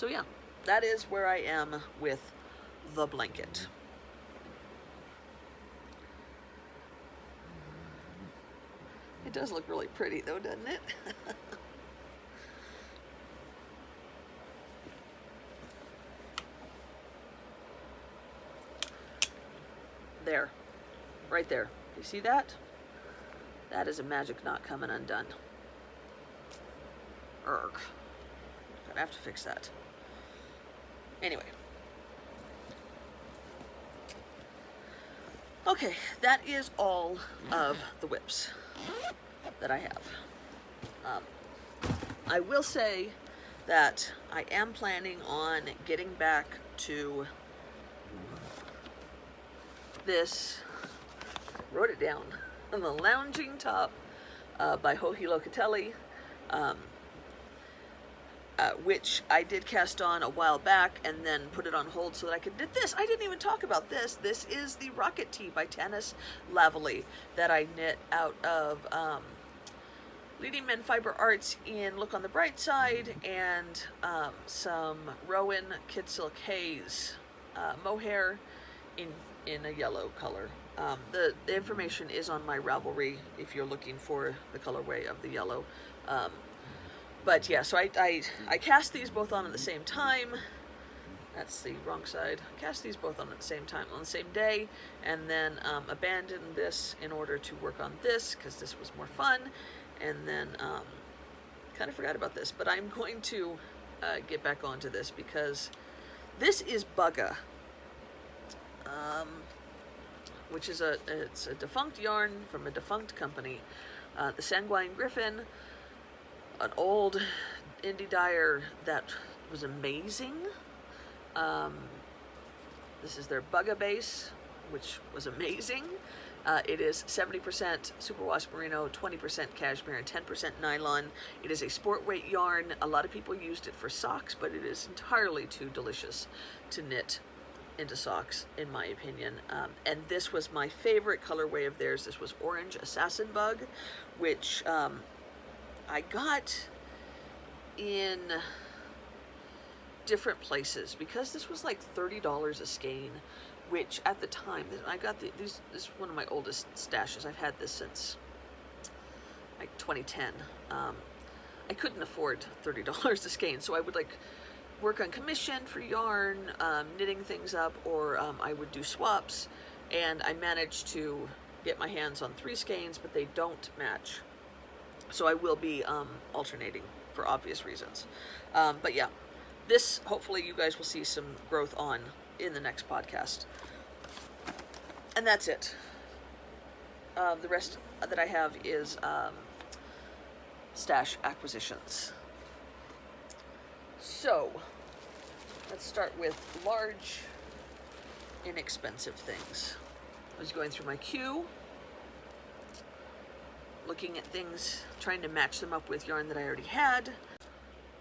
yeah, that is where I am with the blanket. It does look really pretty though, doesn't it? There, right there. You see that? That is a magic knot coming undone. Gonna have to fix that. Anyway. Okay, that is all of the whips that I have. I will say that I am planning on getting back to this, wrote it down, the Lounging Top by Joji Locatelli, which I did cast on a while back and then put it on hold so that I could knit this. I didn't even talk about this. This is the Rocket Tee by Tanis Lavallee that I knit out of Leading Men Fiber Arts in Look on the Bright Side, and some Rowan Kid Silk Haze mohair in a yellow color. The information is on my Ravelry if you're looking for the colorway of the yellow. But yeah, so I cast these both on at the same time. That's the wrong side. I cast these both on at the same time, on the same day, and then abandoned this in order to work on this, because this was more fun, and then kind of forgot about this. But I'm going to get back onto this, because this is Bugga, which is it's a defunct yarn from a defunct company, the Sanguine Griffin, an old indie dyer that was amazing. This is their Bugga base, which was amazing. It is 70% superwash merino, 20% cashmere, and 10% nylon. It is a sport weight yarn. A lot of people used it for socks, but it is entirely too delicious to knit into socks, in my opinion. And this was my favorite colorway of theirs. This was Orange Assassin Bug, which I got in different places because this was like $30 a skein, which at the time, I got this is one of my oldest stashes. I've had this since like 2010. I couldn't afford $30 a skein, so I would like work on commission for yarn, knitting things up, or I would do swaps, and I managed to get my hands on 3 skeins, but they don't match. So I will be alternating for obvious reasons. But yeah, this, hopefully you guys will see some growth on in the next podcast. And that's it. The rest that I have is stash acquisitions. So, let's start with large, inexpensive things. I was going through my queue, looking at things, trying to match them up with yarn that I already had.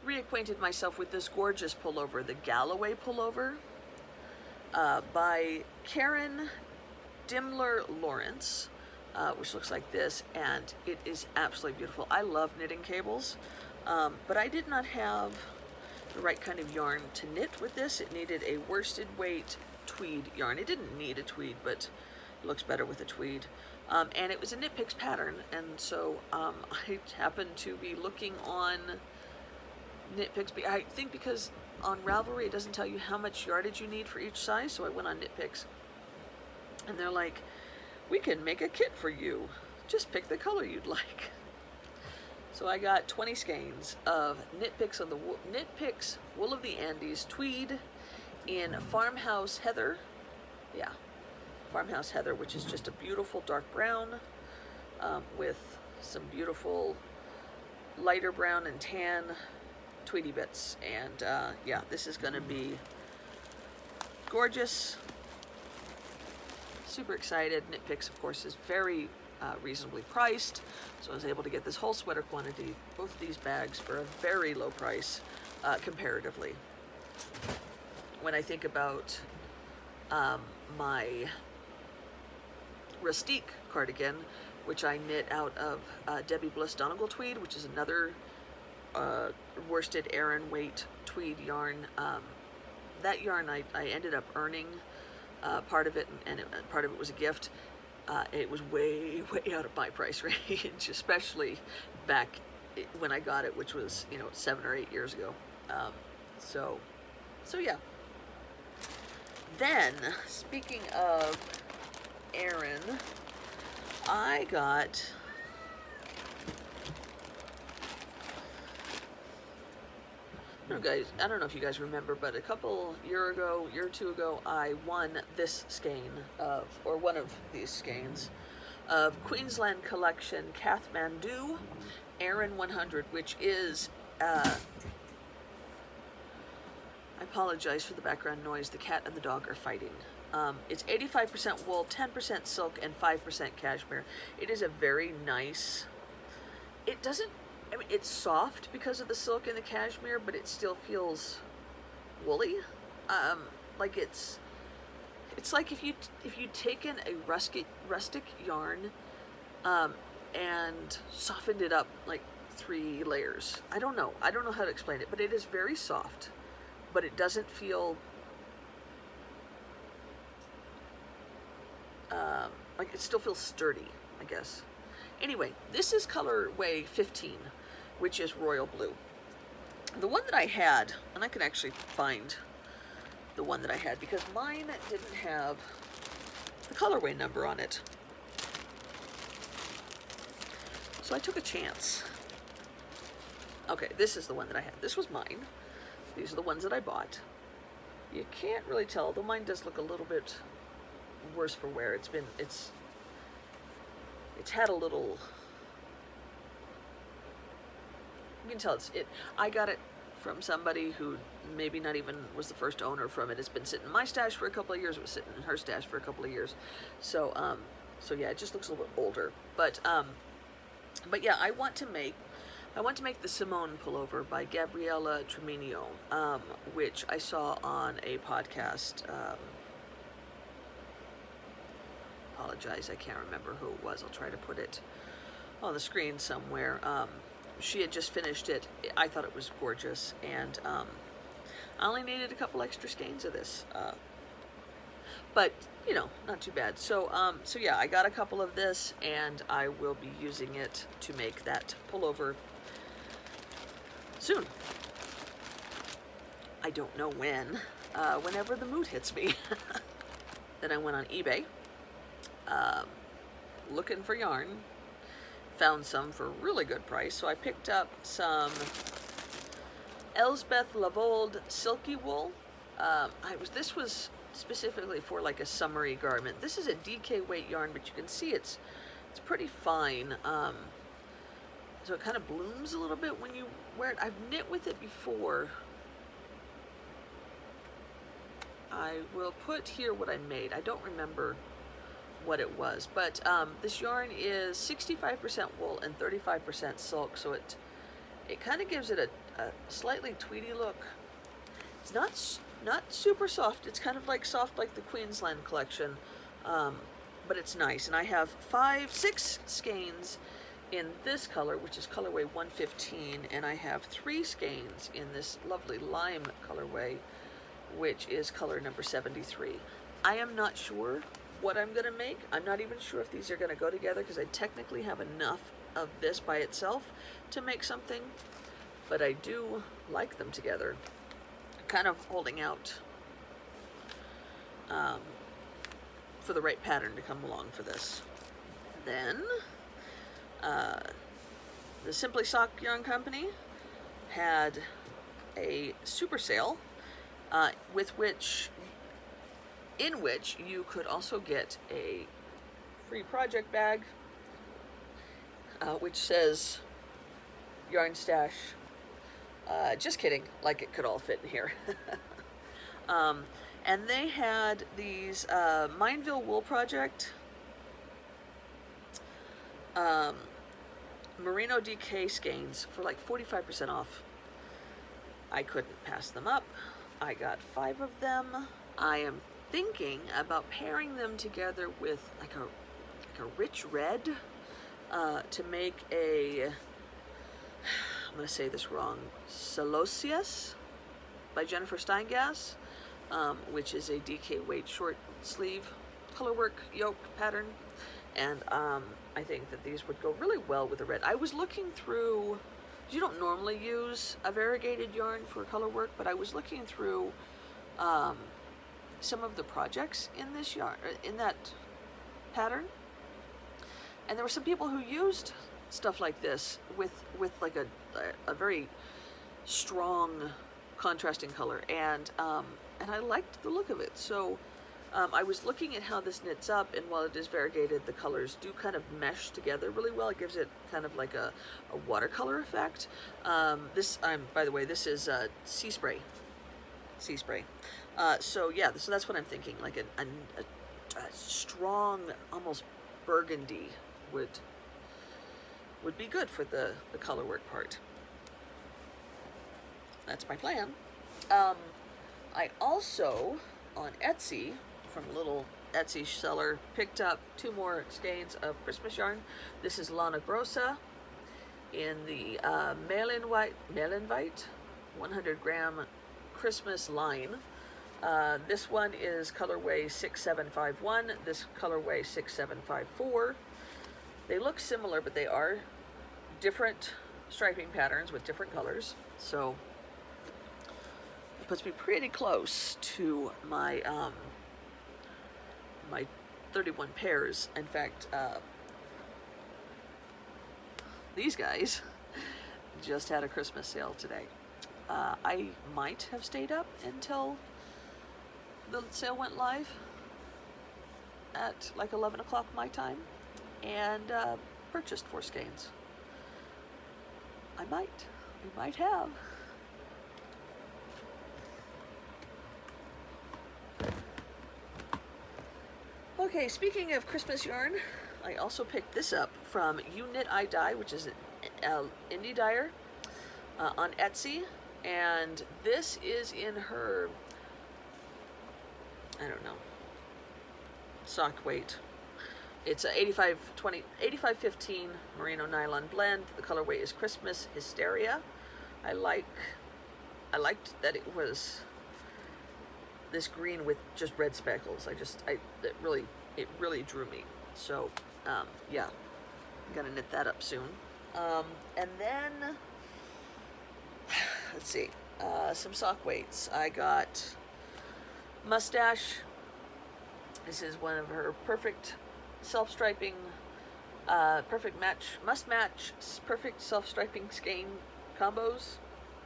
Reacquainted myself with this gorgeous pullover, the Galloway pullover, by Karen Dimler Lawrence, which looks like this, and it is absolutely beautiful. I love knitting cables, but I did not have the right kind of yarn to knit with this. It needed a worsted weight tweed yarn. It didn't need a tweed, but it looks better with a tweed. And it was a Knit Picks pattern, and so I happened to be looking on Knit Picks. I think because on Ravelry it doesn't tell you how much yardage you need for each size, so I went on Knit Picks. And they're like, we can make a kit for you. Just pick the color you'd like. So I got 20 skeins of Knit Picks on the Knit Picks Wool of the Andes tweed in Farmhouse Heather. Yeah, Farmhouse Heather, which is just a beautiful dark brown with some beautiful lighter brown and tan tweedy bits. And yeah, this is going to be gorgeous. Super excited. Knit Picks, of course, is very reasonably priced, so I was able to get this whole sweater quantity, both of these bags, for a very low price comparatively. When I think about my Rustique cardigan, which I knit out of Debbie Bliss Donegal tweed, which is another worsted Aran weight tweed yarn. That yarn I ended up earning part of it, and part of it was a gift. It was way out of my price range, especially back when I got it, which was 7 or 8 years ago. So yeah. Then, speaking of Aran, I got I don't know if you guys remember, but a year or two ago, I won this skein or one of these skeins of Queensland Collection Kathmandu Aran 100, which is, I apologize for the background noise, the cat and the dog are fighting. It's 85% wool, 10% silk, and 5% cashmere. It is a very nice, it's soft because of the silk and the cashmere, but it still feels woolly. Like it's like if you'd taken a rustic yarn and softened it up like 3 layers. I don't know how to explain it, but it is very soft, but it doesn't feel like, it still feels sturdy, I guess. Anyway, this is colorway 15, which is royal blue. The one that I had, and I can actually find the one that I had because mine didn't have the colorway number on it. So I took a chance. Okay, this is the one that I had. This was mine. These are the ones that I bought. You can't really tell, though mine does look a little bit worse for wear. It's had a little, you can tell I got it from somebody who maybe not even was the first owner from it. It's been sitting in my stash for a couple of years. It was sitting in her stash for a couple of years. So yeah, it just looks a little bit older. But yeah, I want to make the Simone pullover by Gabriella Treminio, which I saw on a podcast. Apologize, I can't remember who it was. I'll try to put it on the screen somewhere. She had just finished it. I thought it was gorgeous, and I only needed a couple extra skeins of this, but not too bad. So yeah, I got a couple of this, and I will be using it to make that pullover soon. I don't know when. Whenever the mood hits me. Then I went on eBay. Looking for yarn, found some for a really good price, so I picked up some Elsbeth Lavold silky wool. This was specifically for like a summery garment. This is a DK weight yarn, but you can see it's pretty fine. So it kind of blooms a little bit when you wear it. I've knit with it before. I will put here what I made. I don't remember what it was, but this yarn is 65% wool and 35% silk, so it kind of gives it a slightly tweedy look. It's not super soft. It's kind of like soft like the Queensland collection, but it's nice. And I have 6 skeins in this color, which is colorway 115, and I have 3 skeins in this lovely lime colorway, which is color number 73. I am not sure what I'm gonna make. I'm not even sure if these are gonna go together because I technically have enough of this by itself to make something, but I do like them together. Kind of holding out for the right pattern to come along for this. Then the Simply Sock Yarn Company had a super sale in which you could also get a free project bag, which says Yarn Stash. Just kidding, like it could all fit in here. And they had these Mineville Wool Project Merino DK skeins for like 45% off. I couldn't pass them up. I got 5 of them. I am thinking about pairing them together with like a rich red to make a, I'm going to say this wrong, Celosius by Jennifer Steingass, which is a DK weight short sleeve colorwork yoke pattern. And I think that these would go really well with the red. I was looking through, you don't normally use a variegated yarn for colorwork, but I was looking through some of the projects in this yarn, in that pattern, and there were some people who used stuff like this with like a very strong contrasting color, and I liked the look of it. So I was looking at how this knits up, and while it is variegated, the colors do kind of mesh together really well. It gives it kind of like a watercolor effect. By the way, this is Sea Spray. So yeah, so that's what I'm thinking. Like a strong, almost burgundy would be good for the colorwork part. That's my plan. I also, on Etsy, from a little Etsy seller, picked up 2 more skeins of Christmas yarn. This is Lana Grossa in the Mail-in White 100 gram Christmas line. This one is colorway 6751, this colorway 6754. They look similar, but they are different striping patterns with different colors. So it puts me pretty close to my my 31 pairs. In fact, these guys just had a Christmas sale today. I might have stayed up until the sale went live at like 11 o'clock my time and purchased 4 skeins. I might have. Okay, speaking of Christmas yarn, I also picked this up from You Knit I Dye, which is an indie dyer on Etsy, and this is in her, I don't know, sock weight. It's a 8515 merino nylon blend. The colorway is Christmas Hysteria. I liked that it was this green with just red speckles. It really drew me. So yeah, I'm gonna knit that up soon. And then let's see, some sock weights. I got Mustache. This is one of her perfect self-striping, perfect self-striping skein combos,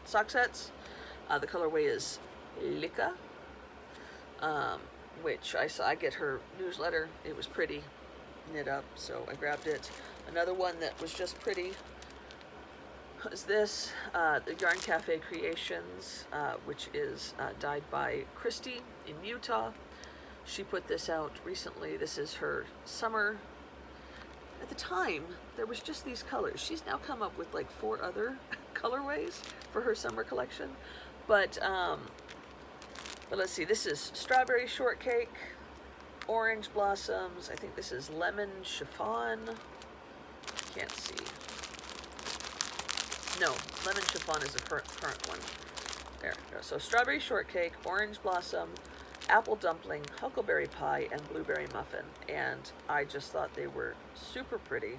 sock sets. The colorway is Lika, which I get her newsletter. It was pretty knit up, so I grabbed it. Another one that was just pretty was this, the Yarn Cafe Creations, which is dyed by Christy in Utah. She put this out recently. This is her summer. At the time, there was just these colors. She's now come up with like 4 other colorways for her summer collection. But let's see. This is Strawberry Shortcake, Orange Blossoms. I think this is Lemon Chiffon. Can't see. No, Lemon Chiffon is the current one. There. So Strawberry Shortcake, Orange Blossom, Apple Dumpling, Huckleberry Pie, and Blueberry Muffin. And I just thought they were super pretty.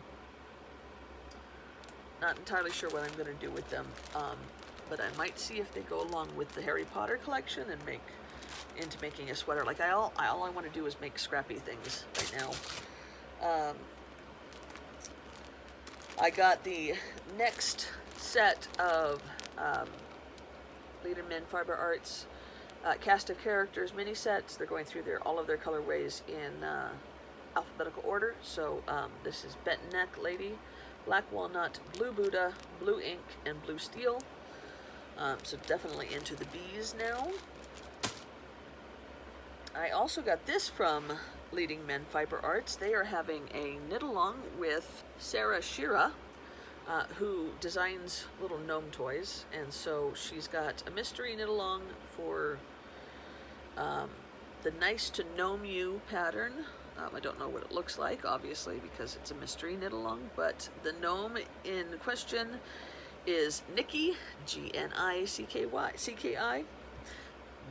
Not entirely sure what I'm going to do with them, but I might see if they go along with the Harry Potter collection and make into making a sweater. Like all I want to do is make scrappy things right now. I got the next set of Leader Men Fiber Arts cast of characters mini sets. They're going through all of their colorways in alphabetical order. So this is Bent Neck Lady, Black Walnut, Blue Buddha, Blue Ink, and Blue Steel. So definitely into the bees now. I also got this from Leading Men Fiber Arts. They are having a knit along with Sarah Shira, who designs little gnome toys, and so she's got a mystery knit along for the Nice to Gnome You pattern. I don't know what it looks like, obviously, because it's a mystery knit along, but the gnome in question is Nikki, G-N-I-C-K-I,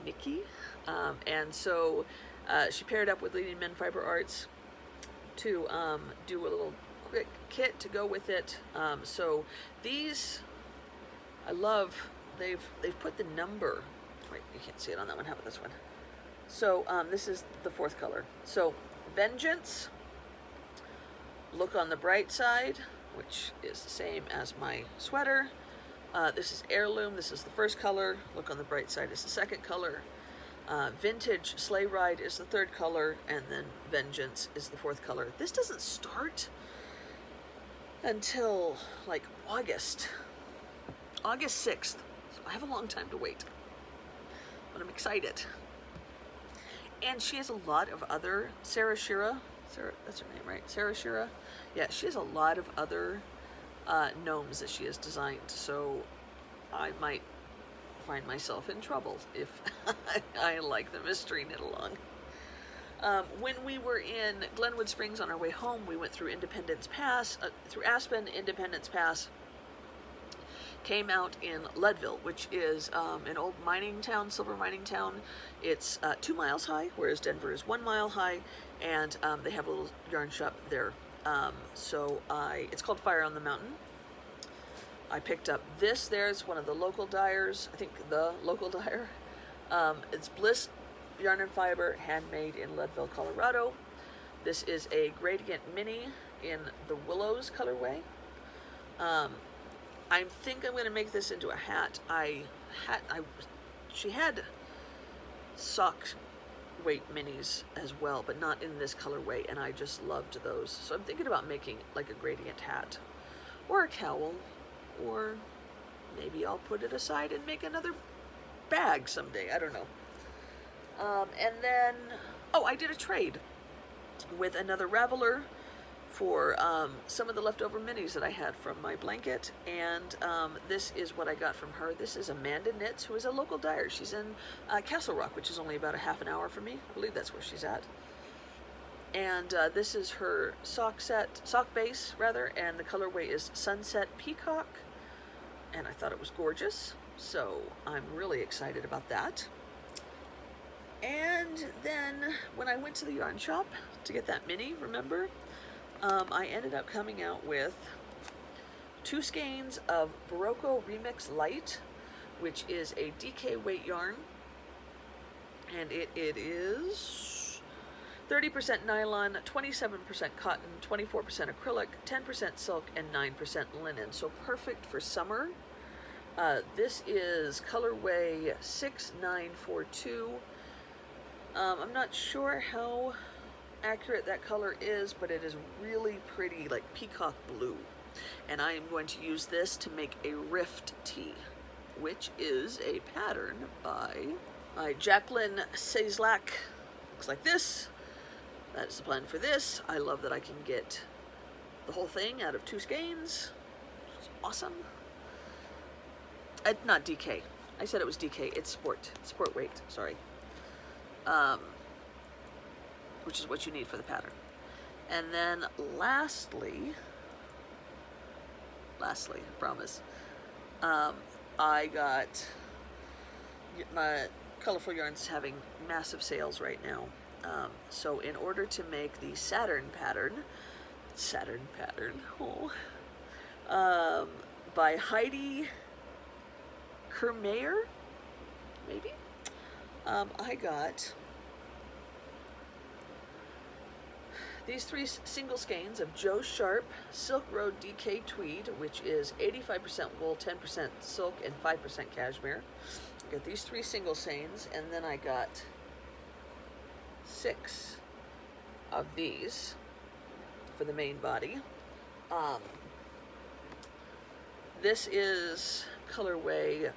Nikki, and so she paired up with Leading Men Fiber Arts to do a little quick kit to go with it. So these, I love, they've put the number, wait, you can't see it on that one, how about this one? So this is the 4th color. So Vengeance, Look on the Bright Side, which is the same as my sweater. This is Heirloom, this is the 1st color. Look on the Bright Side is the 2nd color. Vintage Sleigh Ride is the 3rd color, and then Vengeance is the 4th color. This doesn't start until like August 6th, so I have a long time to wait, but I'm excited. And she has a lot of other, Sarah Shira, that's her name, right? Sarah Shira? Yeah, she has a lot of other gnomes that she has designed, so I might find myself in trouble if I like the mystery knit along. When we were in Glenwood Springs on our way home, we went through Independence Pass, through Aspen. Independence Pass came out in Leadville, which is an old mining town, silver mining town. It's 2 miles high, whereas Denver is 1 mile high, and they have a little yarn shop there. It's called Fire on the Mountain. I picked up this. There's one of the local dyers, I think the local dyer. It's Bliss Yarn and Fiber, handmade in Leadville, Colorado. This is a gradient mini in the Willows colorway. I think I'm going to make this into a hat. She had sock weight minis as well, but not in this colorway, and I just loved those. So I'm thinking about making like a gradient hat or a cowl, or maybe I'll put it aside and make another bag someday. I don't know. And then, I did a trade with another Raveler for some of the leftover minis that I had from my blanket, and this is what I got from her. This is Amanda Knits, who is a local dyer. She's in Castle Rock, which is only about a half an hour from me. I believe that's where she's at. And this is her sock base, and the colorway is Sunset Peacock, and I thought it was gorgeous, so I'm really excited about that. And then when I went to the yarn shop to get that mini, remember, I ended up coming out with 2 skeins of Barocco Remix Light, which is a DK weight yarn, and it is 30% nylon, 27% cotton, 24% acrylic, 10% silk, and 9% linen, so perfect for summer. This is colorway 6942. I'm not sure how accurate that color is, but it is really pretty, like peacock blue. And I am going to use this to make a Rift tee, which is a pattern by Jacqueline Cieslak. Looks like this. That is the plan for this. I love that I can get the whole thing out of 2 skeins. It's awesome. Not DK. I said it was DK. It's sport weight, sorry. Which is what you need for the pattern. And then lastly, I promise, I got, my Colorful Yarns is having massive sales right now. So in order to make the Saturn pattern, um, by Heidi Kermayer, maybe. I got these 3 single skeins of Joe Sharp Silk Road DK Tweed, which is 85% wool, 10% silk, and 5% cashmere. I got these 3 single skeins, and then I got 6 of these for the main body. This is colorway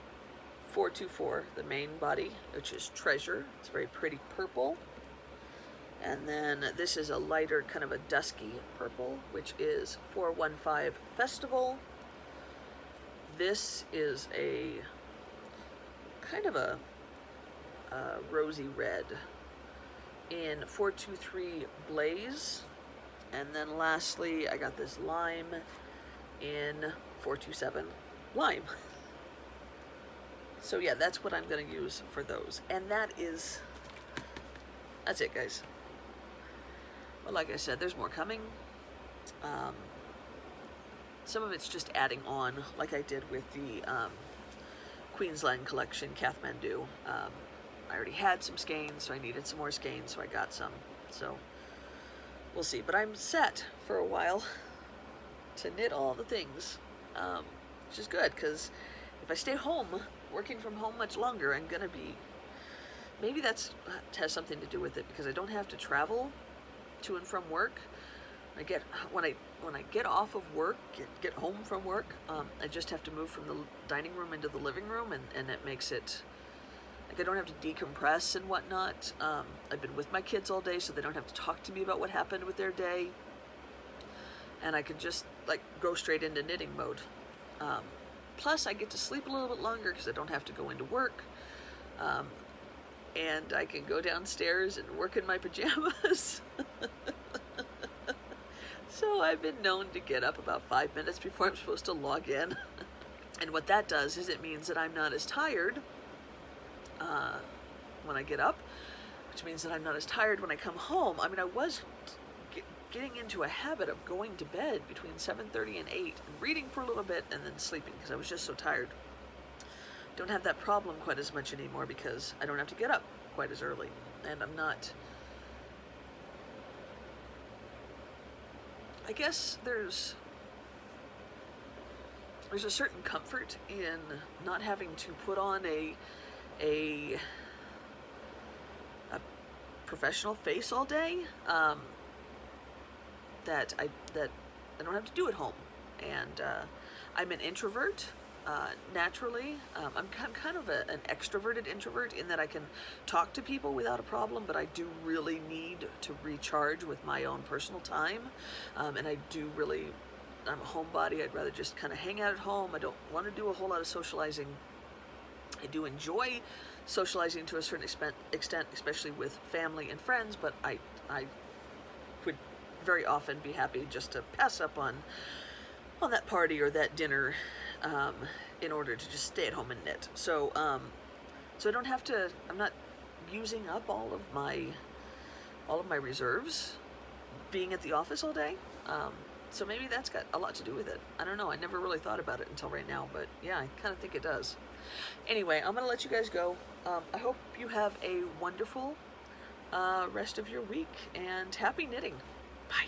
424, the main body, which is Treasure. It's very pretty purple. And then this is a lighter, kind of a dusky purple, which is 415 Festival. This is a kind of a rosy red in 423 Blaze. And then lastly, I got this lime in 427 Lime. So yeah, that's what I'm going to use for those. And that's it, guys. Well, like I said, there's more coming. Some of it's just adding on, like I did with the Queensland collection, Kathmandu. I already had some skeins, so I needed some more skeins, so I got some. So we'll see. But I'm set for a while to knit all the things, which is good, because if I stay home, working from home much longer, I'm going to be... Maybe that has something to do with it, because I don't have to travel to and from work. When I get off of work, get home from work, I just have to move from the dining room into the living room, and it makes it like I don't have to decompress and whatnot. I've been with my kids all day, so they don't have to talk to me about what happened with their day, and I can just like go straight into knitting mode. Plus, I get to sleep a little bit longer because I don't have to go into work. And I can go downstairs and work in my pajamas. So I've been known to get up about 5 minutes before I'm supposed to log in. And what that does is it means that I'm not as tired when I get up, which means that I'm not as tired when I come home. I mean, I was getting into a habit of going to bed between 7:30 and 8 and reading for a little bit and then sleeping because I was just so tired. Don't have that problem quite as much anymore because I don't have to get up quite as early, and I'm not... I guess there's a certain comfort in not having to put on a professional face all day, that I don't have to do at home. And I'm an introvert. Naturally, I'm kind of an extroverted introvert in that I can talk to people without a problem, but I do really need to recharge with my own personal time, and I'm a homebody. I'd rather just kind of hang out at home. I don't want to do a whole lot of socializing. I do enjoy socializing to a certain extent, especially with family and friends, but I would very often be happy just to pass up on that party or that dinner, in order to just stay at home and knit. So I don't have to, I'm not using up all of my reserves being at the office all day. So maybe that's got a lot to do with it. I don't know. I never really thought about it until right now, but yeah, I kind of think it does. Anyway, I'm going to let you guys go. I hope you have a wonderful rest of your week, and happy knitting. Bye.